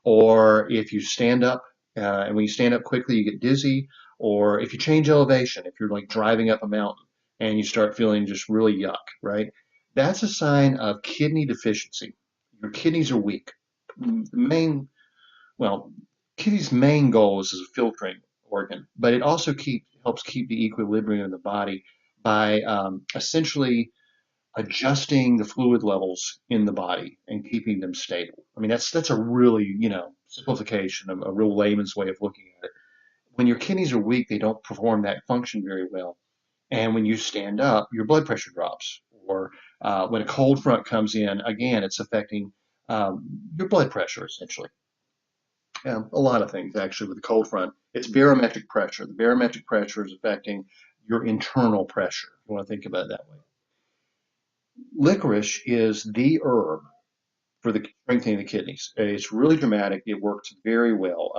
or if you stand up and when you stand up quickly you get dizzy, or if you change elevation, if you're like driving up a mountain and you start feeling just really yuck, right? That's a sign of kidney deficiency. Your kidneys are weak. The main well, kidney's main goal is as a filtering organ, but it also helps keep the equilibrium in the body by essentially adjusting the fluid levels in the body and keeping them stable. I mean, that's a really, simplification, a real layman's way of looking at it. When your kidneys are weak, they don't perform that function very well. And when you stand up, your blood pressure drops. Or when a cold front comes in, again, it's affecting your blood pressure essentially. A lot of things actually with the cold front. It's barometric pressure. The barometric pressure is affecting your internal pressure. You want to think about it that way. Licorice is the herb for the strengthening the kidneys. It's really dramatic. It works very well.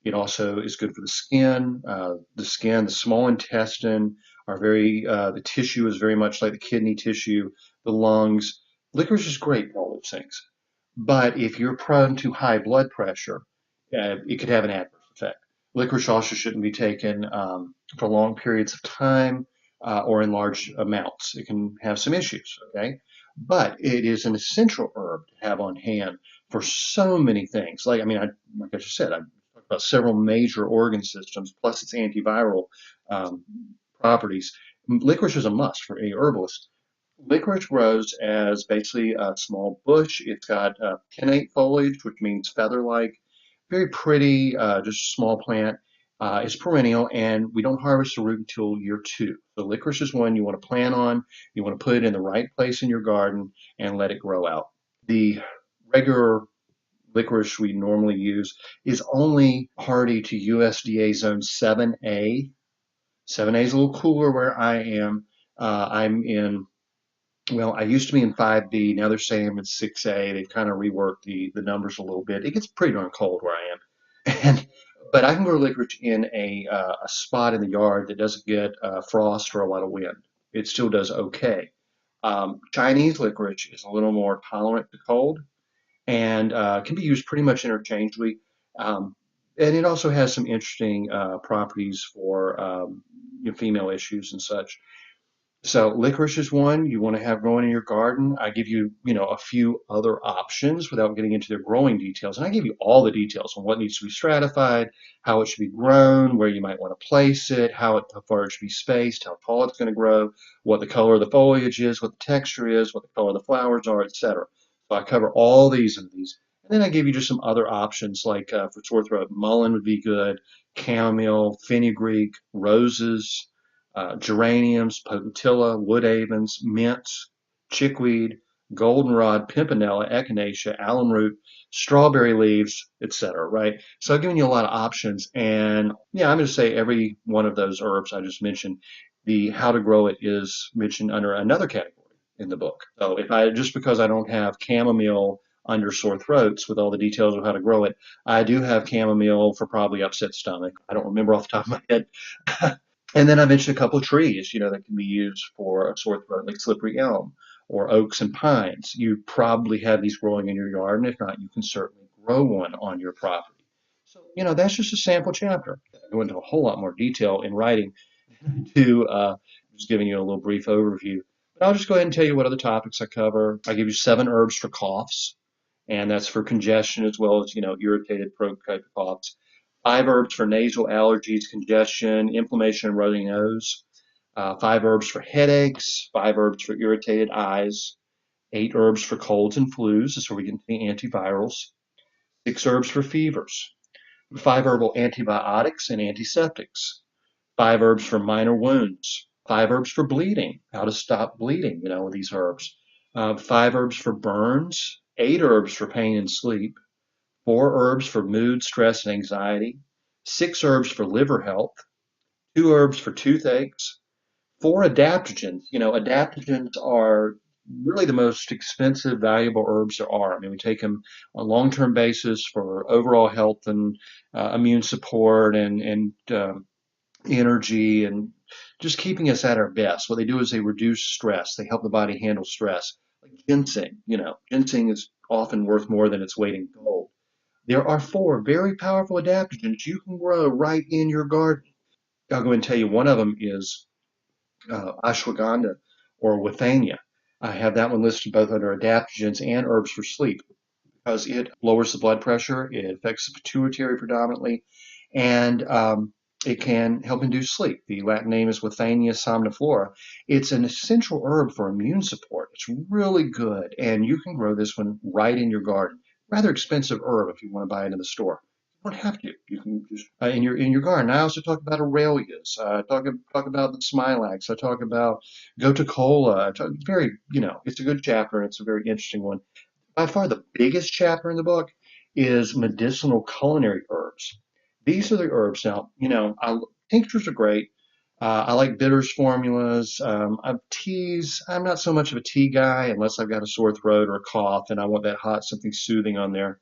It also is good for the skin. The small intestine are the tissue is very much like the kidney tissue, the lungs. Licorice is great for all those things. But if you're prone to high blood pressure, it could have an adverse effect. Licorice also shouldn't be taken for long periods of time or in large amounts. It can have some issues, okay? But it is an essential herb to have on hand for so many things. Like I just said, I talked about several major organ systems, plus its antiviral um, properties. Licorice is a must for any herbalist. Licorice grows as basically a small bush. It's got pinnate foliage, which means feather-like. Very pretty, just a small plant. It's perennial, and we don't harvest the root until year 2. So licorice is one you want to plant on. You want to put it in the right place in your garden and let it grow out. The regular licorice we normally use is only hardy to USDA zone 7A. 7A is a little cooler where I am. I'm in Well, I used to be in 5B. Now they're saying I'm in 6A. They've kind of reworked the numbers a little bit. It gets pretty darn cold where I am. And but I can grow licorice in a spot in the yard that doesn't get frost or a lot of wind. It still does okay. Chinese licorice is a little more tolerant to cold and can be used pretty much interchangeably. Um, and it also has some interesting properties for female issues and such. So licorice is one you want to have growing in your garden. I give you, a few other options without getting into their growing details. And I give you all the details on what needs to be stratified, how it should be grown, where you might want to place it, how far it should be spaced, how tall it's going to grow, what the color of the foliage is, what the texture is, what the color of the flowers are, etc. So I cover all these in these. And then I give you just some other options like for sore throat, mullein would be good, chamomile, fenugreek, roses, geraniums, potentilla, wood avens, mints, chickweed, goldenrod, pimpinella, echinacea, alum root, strawberry leaves, etc. Right? So I've given you a lot of options, and yeah, I'm going to say every one of those herbs I just mentioned, the how to grow it is mentioned under another category in the book. So if I just because I don't have chamomile under sore throats with all the details of how to grow it, I do have chamomile for probably upset stomach. I don't remember off the top of my head. And then I mentioned a couple of trees, that can be used for a sore throat, like slippery elm or oaks and pines. You probably have these growing in your yard, and if not, you can certainly grow one on your property. So, that's just a sample chapter. I go into a whole lot more detail in writing to just giving you a little brief overview. But I'll just go ahead and tell you what other topics I cover. I give you 7 herbs for coughs, and that's for congestion as well as, irritated throat type coughs. 5 herbs for nasal allergies, congestion, inflammation, and runny nose. 5 herbs for headaches. 5 herbs for irritated eyes. 8 herbs for colds and flus. This is where we get into the antivirals. 6 herbs for fevers. 5 herbal antibiotics and antiseptics. 5 herbs for minor wounds. 5 herbs for bleeding. How to stop bleeding, with these herbs. 5 herbs for burns. 8 herbs for pain and sleep. 4 herbs for mood, stress, and anxiety. 6 herbs for liver health. 2 herbs for toothaches. 4 adaptogens. Adaptogens are really the most expensive, valuable herbs there are. I mean, we take them on a long-term basis for overall health and immune support and energy and just keeping us at our best. What they do is they reduce stress. They help the body handle stress. Like ginseng, ginseng is often worth more than its weight in gold. There are 4 very powerful adaptogens you can grow right in your garden. I'll go and tell you one of them is ashwagandha or withania. I have that one listed both under adaptogens and herbs for sleep because it lowers the blood pressure, it affects the pituitary predominantly, and it can help induce sleep. The Latin name is Withania somniflora. It's an essential herb for immune support. It's really good, and you can grow this one right in your garden. Rather expensive herb if you want to buy it in the store. You don't have to. You can just in your garden. I also talk about aralias. Talk about the smilax. I talk about goticola. I talk, very, it's a good chapter and it's a very interesting one. By far the biggest chapter in the book is medicinal culinary herbs. These are the herbs. Now, tinctures are great. I like bitters formulas. Teas, I'm not so much of a tea guy unless I've got a sore throat or a cough and I want that hot, something soothing on there.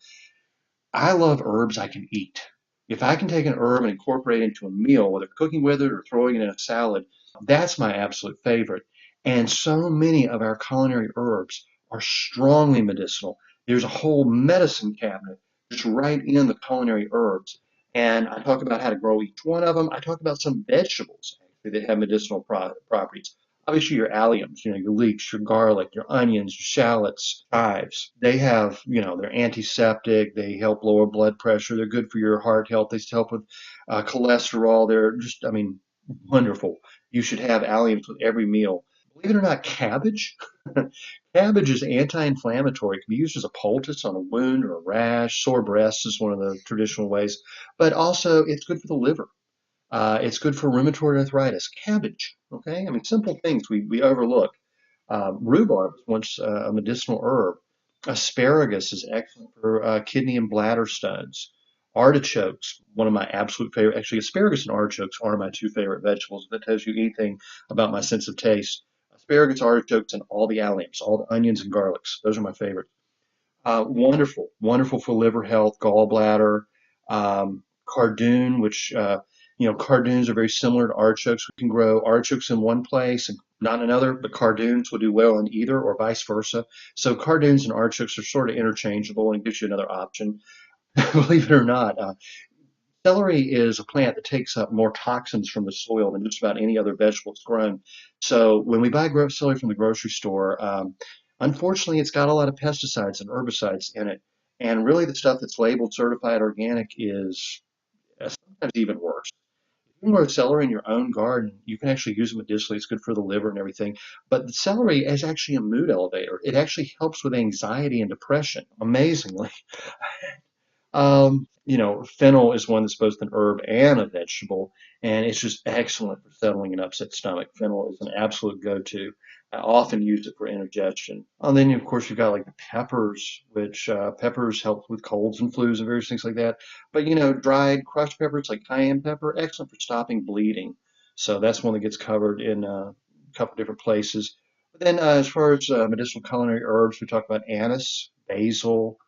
I love herbs I can eat. If I can take an herb and incorporate it into a meal, whether cooking with it or throwing it in a salad, that's my absolute favorite. And so many of our culinary herbs are strongly medicinal. There's a whole medicine cabinet just right in the culinary herbs. And I talk about how to grow each one of them. I talk about some vegetables actually that have medicinal properties. Obviously, your alliums, your leeks, your garlic, your onions, your shallots, chives. They have, they're antiseptic. They help lower blood pressure. They're good for your heart health. They help with cholesterol. They're just, I mean, wonderful. You should have alliums with every meal. Believe it or not, cabbage. Cabbage is anti-inflammatory. It can be used as a poultice on a wound or a rash. Sore breast is one of the traditional ways, but also it's good for the liver. It's good for rheumatoid arthritis. Cabbage, okay? I mean, simple things we overlook. Rhubarb is once a medicinal herb. Asparagus is excellent for kidney and bladder stones. Artichokes, one of my absolute favorite. Actually, asparagus and artichokes are my 2 favorite vegetables. If that tells you anything about my sense of taste. Asparagus, artichokes, and all the alliums, all the onions and garlics. Those are my favorites. Wonderful, wonderful for liver health, gallbladder, cardoon, which cardoons are very similar to artichokes. We can grow artichokes in one place and not another, but cardoons will do well in either, or vice versa. So cardoons and artichokes are sort of interchangeable, and gives you another option. Believe it or not, celery is a plant that takes up more toxins from the soil than just about any other vegetable that's grown. So when we buy celery from the grocery store, unfortunately, it's got a lot of pesticides and herbicides in it. And really, the stuff that's labeled certified organic is sometimes even worse. If you can grow celery in your own garden, you can actually use it medicinally. It's good for the liver and everything. But the celery is actually a mood elevator. It actually helps with anxiety and depression, amazingly. Fennel is one that's both an herb and a vegetable, and it's just excellent for settling an upset stomach. Fennel is an absolute go-to. I often use it for indigestion. And then, of course, you've got like the peppers, which peppers help with colds and flus and various things like that. But, dried crushed peppers like cayenne pepper, excellent for stopping bleeding. So that's one that gets covered in a couple different places. But then, as far as medicinal culinary herbs, we talk about anise, basil,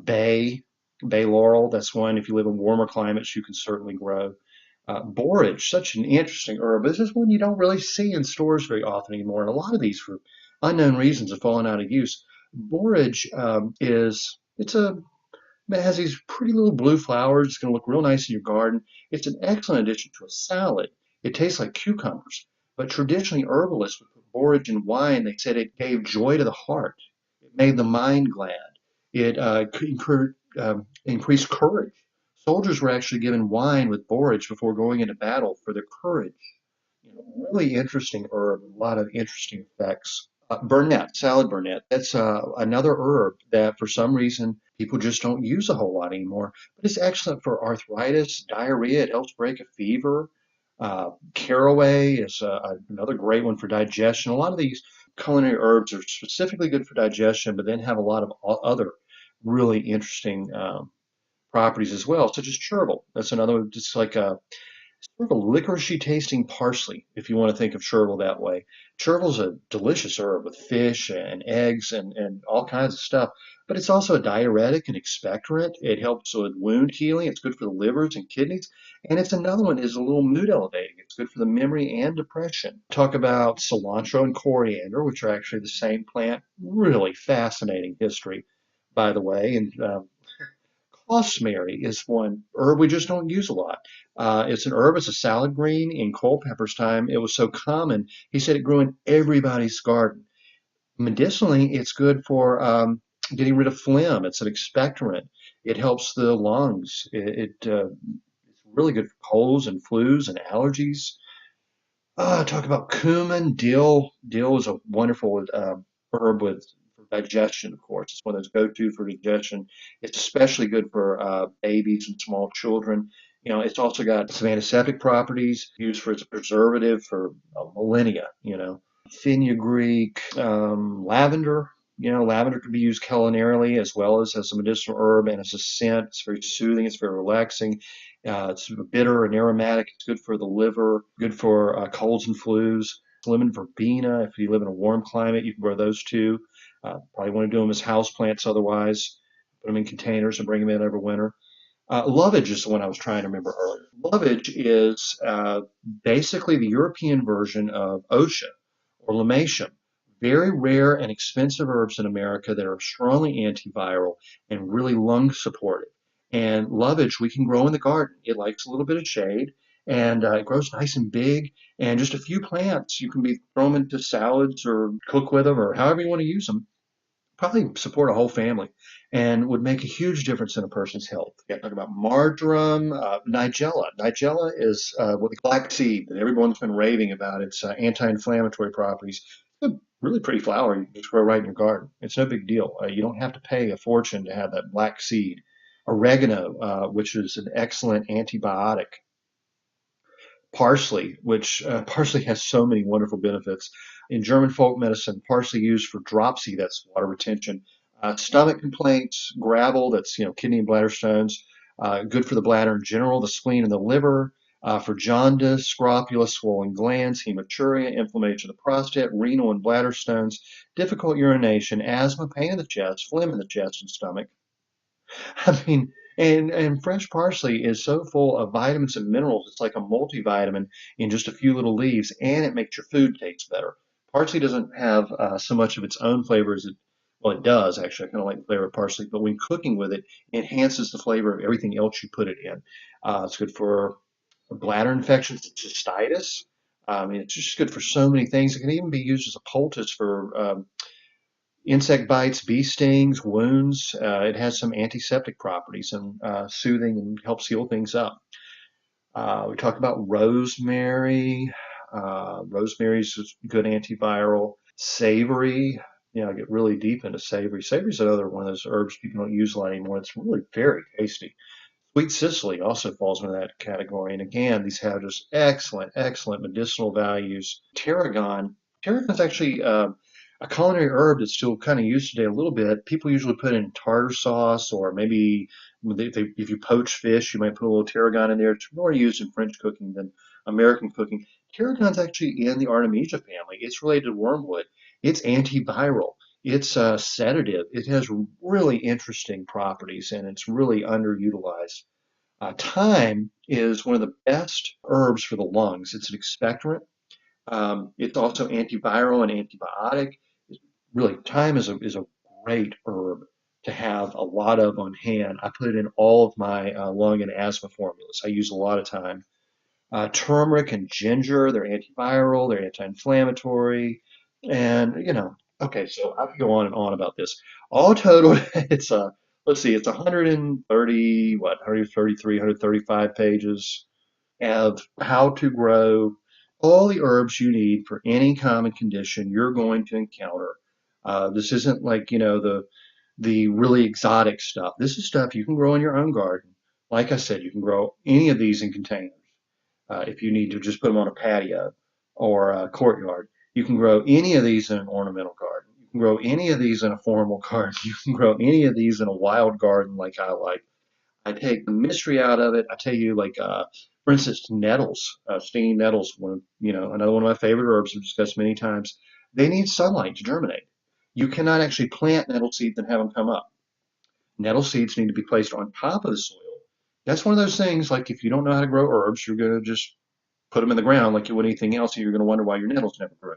bay laurel. That's one, if you live in warmer climates, you can certainly grow. Borage, such an interesting herb. This is one you don't really see in stores very often anymore. And a lot of these, for unknown reasons, have fallen out of use. Borage it has these pretty little blue flowers. It's going to look real nice in your garden. It's an excellent addition to a salad. It tastes like cucumbers. But traditionally, herbalists would put borage in wine. They said it gave joy to the heart. It made the mind glad. It increased courage. Soldiers were actually given wine with borage before going into battle for their courage. Really interesting herb, a lot of interesting effects. Burnet, salad burnet, that's another herb that for some reason people just don't use a whole lot anymore. But it's excellent for arthritis, diarrhea. It helps break a fever. Caraway is another great one for digestion. A lot of these culinary herbs are specifically good for digestion, but then have a lot of other really interesting properties as well, such as chervil. That's another one, just like a sort of a licoricey tasting parsley, if you want to think of chervil that way. Chervil's a delicious herb with fish and eggs and all kinds of stuff, but it's also a diuretic and expectorant. It helps with wound healing. It's good for the livers and kidneys. And it's another one is a little mood elevating. It's good for the memory and depression. Talk about cilantro and coriander, which are actually the same plant. Really fascinating history, by the way. And Cosmere is one herb we just don't use a lot. It's an herb, it's a salad green. In Culpeper's time, it was so common, he said it grew in everybody's garden. Medicinally, it's good for getting rid of phlegm. It's an expectorant. It helps the lungs. It's really good for colds and flus and allergies. Talk about cumin, dill. Dill is a wonderful herb with for digestion, of course. It's one of those go-to for digestion. It's especially good for babies and small children. It's also got some antiseptic properties, used for as a preservative for millennia. Fenugreek, lavender. Lavender can be used culinarily as well as a medicinal herb and as a scent. It's very soothing. It's very relaxing. It's bitter and aromatic. It's good for the liver, good for colds and flus. Lemon verbena, if you live in a warm climate, you can grow those too. Probably want to do them as house plants otherwise. Put them in containers and bring them in over winter. Lovage is the one I was trying to remember earlier. Lovage is basically the European version of Osha or Lamatium. Very rare and expensive herbs in America that are strongly antiviral and really lung supportive. And lovage we can grow in the garden. It likes a little bit of shade and it grows nice and big. And just a few plants, you can throw them into salads or cook with them or however you want to use them. Probably support a whole family and would make a huge difference in a person's health. Yeah, talk about marjoram, nigella. Nigella is what the black seed that everyone's been raving about. Its anti-inflammatory properties. It's a really pretty flower. You can just grow right in your garden. It's no big deal. You don't have to pay a fortune to have that black seed. Oregano, which is an excellent antibiotic. Parsley, which parsley has so many wonderful benefits. In German folk medicine, parsley used for dropsy, that's water retention, stomach complaints, gravel, that's kidney and bladder stones, good for the bladder in general, the spleen and the liver. for jaundice, scrofula, swollen glands, hematuria, inflammation of the prostate, renal and bladder stones, difficult urination, asthma, pain in the chest, phlegm in the chest and stomach. I mean, and fresh parsley is so full of vitamins and minerals. It's like a multivitamin in just a few little leaves, and it makes your food taste better. Parsley doesn't have so much of its own flavor as it, well, it does actually. I kind of like the flavor of parsley, but when cooking with it, it enhances the flavor of everything else you put it in. It's good for bladder infections, cystitis. I mean, it's just good for so many things. It can even be used as a poultice for insect bites, bee stings, wounds. It has some antiseptic properties and soothing and helps heal things up. We talk about rosemary. Rosemary's a good antiviral. Savory. I get really deep into savory. Savory is another one of those herbs people don't use a lot anymore. It's really very tasty. Sweet Cicely also falls into that category. And again, these have just excellent, excellent medicinal values. Tarragon. Tarragon is actually a culinary herb that's still kind of used today a little bit. People usually put in tartar sauce, or maybe if you poach fish, you might put a little tarragon in there. It's more used in French cooking than American cooking. Tarragon's actually in the Artemisia family. It's related to wormwood. It's antiviral. It's a sedative. It has really interesting properties, and it's really underutilized. Thyme is one of the best herbs for the lungs. It's an expectorant. It's also antiviral and antibiotic. Really, thyme is a great herb to have a lot of on hand. I put it in all of my lung and asthma formulas. I use a lot of thyme. Turmeric and ginger, they're antiviral, they're anti-inflammatory, and okay, so I could go on and on about this. All totaled, it's let's see, it's 130, 133, 135 pages of how to grow all the herbs you need for any common condition you're going to encounter. This isn't like, the really exotic stuff. This is stuff you can grow in your own garden. Like I said, you can grow any of these in containers if you need to just put them on a patio or a courtyard. You can grow any of these in an ornamental garden. You can grow any of these in a formal garden. You can grow any of these in a wild garden like I like. I take the mystery out of it. I tell you, like, for instance, nettles, stinging nettles, another one of my favorite herbs I've discussed many times. They need sunlight to germinate. You cannot actually plant nettle seeds and have them come up. Nettle seeds need to be placed on top of the soil. That's one of those things, like if you don't know how to grow herbs, you're going to just put them in the ground like you would anything else, and you're going to wonder why your nettles never grow.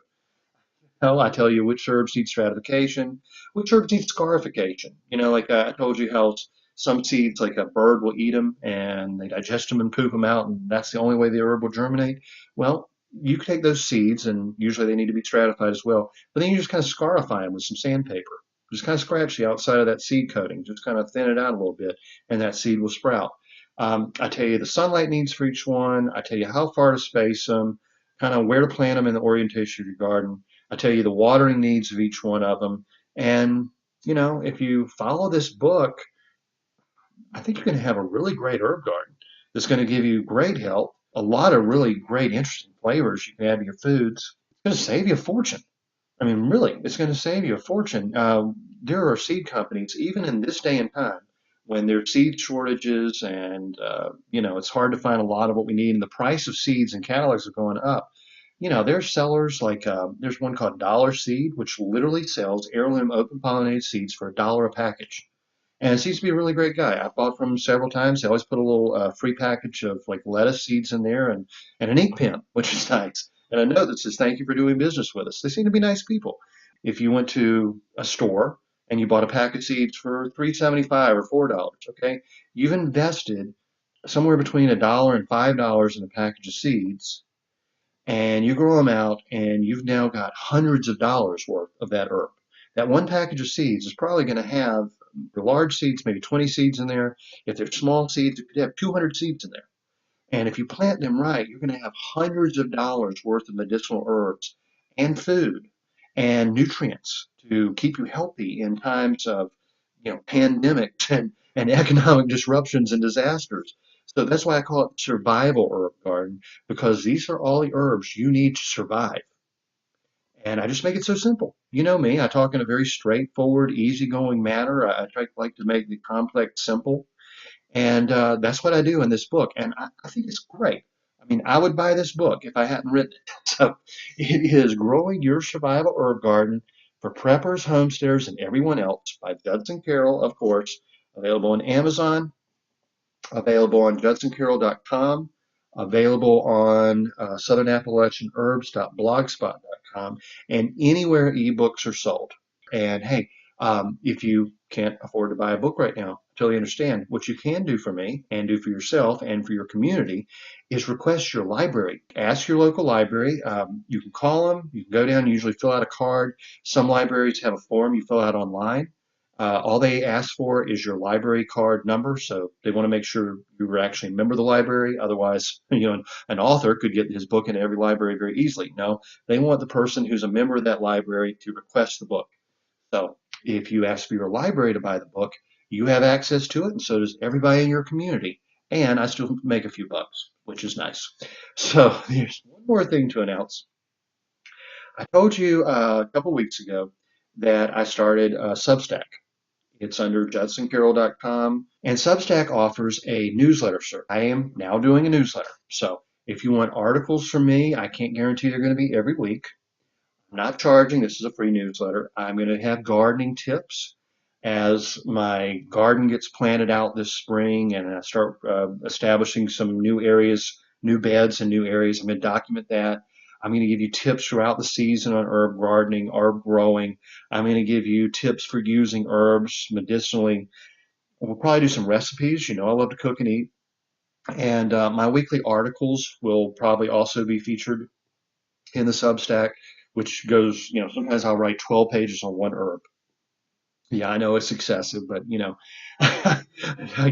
Hell, I tell you which herbs need stratification, which herbs need scarification. Like I told you how some seeds, like a bird will eat them and they digest them and poop them out, and that's the only way the herb will germinate. Well, you take those seeds, and usually they need to be stratified as well, but then you just kind of scarify them with some sandpaper. Just kind of scratch the outside of that seed coating, just kind of thin it out a little bit, and that seed will sprout. I tell you the sunlight needs for each one. I tell you how far to space them, kind of where to plant them in the orientation of your garden. I tell you the watering needs of each one of them. And, if you follow this book, I think you're going to have a really great herb garden that's going to give you great health, a lot of really great, interesting flavors you can add to your foods. It's going to save you a fortune. I mean, really, it's going to save you a fortune. There are seed companies, even in this day and time, when there's seed shortages and, it's hard to find a lot of what we need, and the price of seeds and catalogs are going up. There's sellers like there's one called Dollar Seed, which literally sells heirloom open pollinated seeds for $1 a package. And it seems to be a really great guy. I've bought from him several times. They always put a little free package of like lettuce seeds in there and an ink pen, which is nice. And a note that says, "Thank you for doing business with us." They seem to be nice people. If you went to a store and you bought a pack of seeds for $3.75 or $4, okay, you've invested somewhere between $1 and $5 in a package of seeds, and you grow them out, and you've now got hundreds of dollars worth of that herb. That one package of seeds is probably going to have, for large seeds, maybe 20 seeds in there. If they're small seeds, it could have 200 seeds in there. And if you plant them right, you're going to have hundreds of dollars worth of medicinal herbs and food and nutrients to keep you healthy in times of, pandemics and economic disruptions and disasters. So that's why I call it survival herb garden, because these are all the herbs you need to survive. And I just make it so simple. You know me, I talk in a very straightforward, easygoing manner. I try like to make the complex simple. And that's what I do in this book. And I think it's great. I mean, I would buy this book if I hadn't written it. So it is Growing Your Survival Herb Garden for Preppers, Homesteaders, and Everyone Else by Judson Carroll, of course, available on Amazon, available on judsoncarroll.com, available on southernappalachianherbs.blogspot.com, and anywhere ebooks are sold. And hey, if you can't afford to buy a book right now, I totally understand. What you can do for me and do for yourself and for your community is request your library. Ask your local library. You can call them. You can go down, usually fill out a card. Some libraries have a form you fill out online. All they ask for is your library card number, so they want to make sure you were actually a member of the library. Otherwise, an author could get his book in every library very easily. No, they want the person who's a member of that library to request the book. So if you ask for your library to buy the book, you have access to it, and so does everybody in your community. And I still make a few bucks, which is nice. So there's one more thing to announce. I told you a couple weeks ago that I started Substack. It's under judsoncarroll.com. And Substack offers a newsletter service. I am now doing a newsletter. So if you want articles from me, I can't guarantee they're going to be every week. I'm not charging. This is a free newsletter. I'm going to have gardening tips as my garden gets planted out this spring and I start establishing some new areas, new beds and new areas. I'm going to document that. I'm going to give you tips throughout the season on herb gardening, herb growing. I'm going to give you tips for using herbs medicinally. We'll probably do some recipes. I love to cook and eat. And my weekly articles will probably also be featured in the Substack, which goes, sometimes I'll write 12 pages on one herb. Yeah, I know it's excessive, but I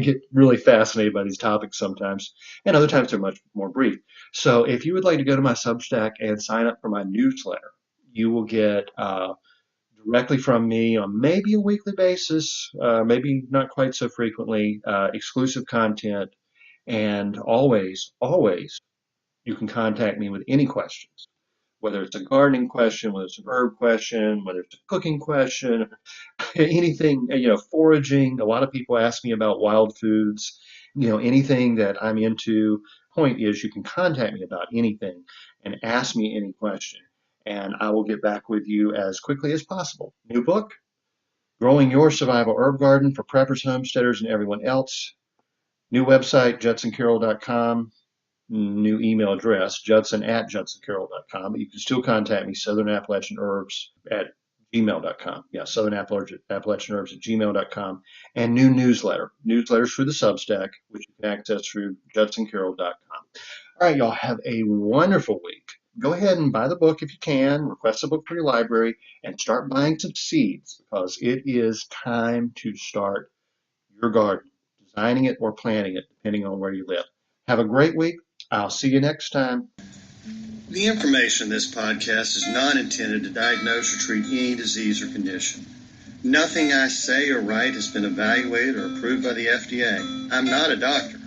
get really fascinated by these topics sometimes, and other times they're much more brief. So if you would like to go to my Substack and sign up for my newsletter, you will get directly from me on maybe a weekly basis, maybe not quite so frequently, exclusive content, and always, you can contact me with any questions, whether it's a gardening question, whether it's an herb question, whether it's a cooking question, anything, foraging. A lot of people ask me about wild foods, anything that I'm into. Point is, you can contact me about anything and ask me any question, and I will get back with you as quickly as possible. New book, Growing Your Survival Herb Garden for Preppers, Homesteaders, and Everyone Else. New website, judsoncarroll.com. New email address, judson@judsoncarroll.com. But you can still contact me, Southern Appalachian Herbs at gmail.com. Yeah, Southern Appalachian Herbs at gmail.com. And new newsletters through the Substack, which you can access through judsoncarroll.com. All right, y'all have a wonderful week. Go ahead and buy the book if you can, request a book for your library, and start buying some seeds because it is time to start your garden, designing it or planting it, depending on where you live. Have a great week. I'll see you next time. The information in this podcast is not intended to diagnose or treat any disease or condition. Nothing I say or write has been evaluated or approved by the FDA. I'm not a doctor.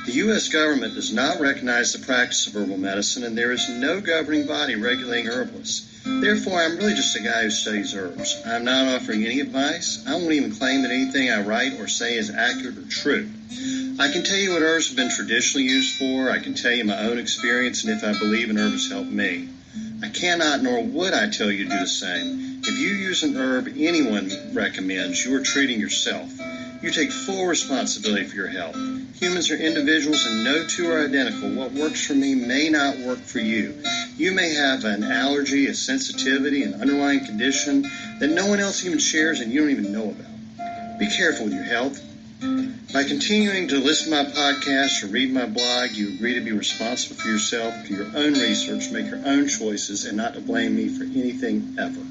The U.S. government does not recognize the practice of herbal medicine, and there is no governing body regulating herbalists. Therefore, I'm really just a guy who studies herbs. I'm not offering any advice. I won't even claim that anything I write or say is accurate or true. I can tell you what herbs have been traditionally used for. I can tell you my own experience and if I believe an herb has helped me. I cannot nor would I tell you to do the same. If you use an herb anyone recommends, you are treating yourself. You take full responsibility for your health. Humans are individuals and no two are identical. What works for me may not work for you. You may have an allergy, a sensitivity, an underlying condition that no one else even shares and you don't even know about. Be careful with your health. By continuing to listen to my podcast or read my blog, you agree to be responsible for yourself, do your own research, make your own choices, and not to blame me for anything ever.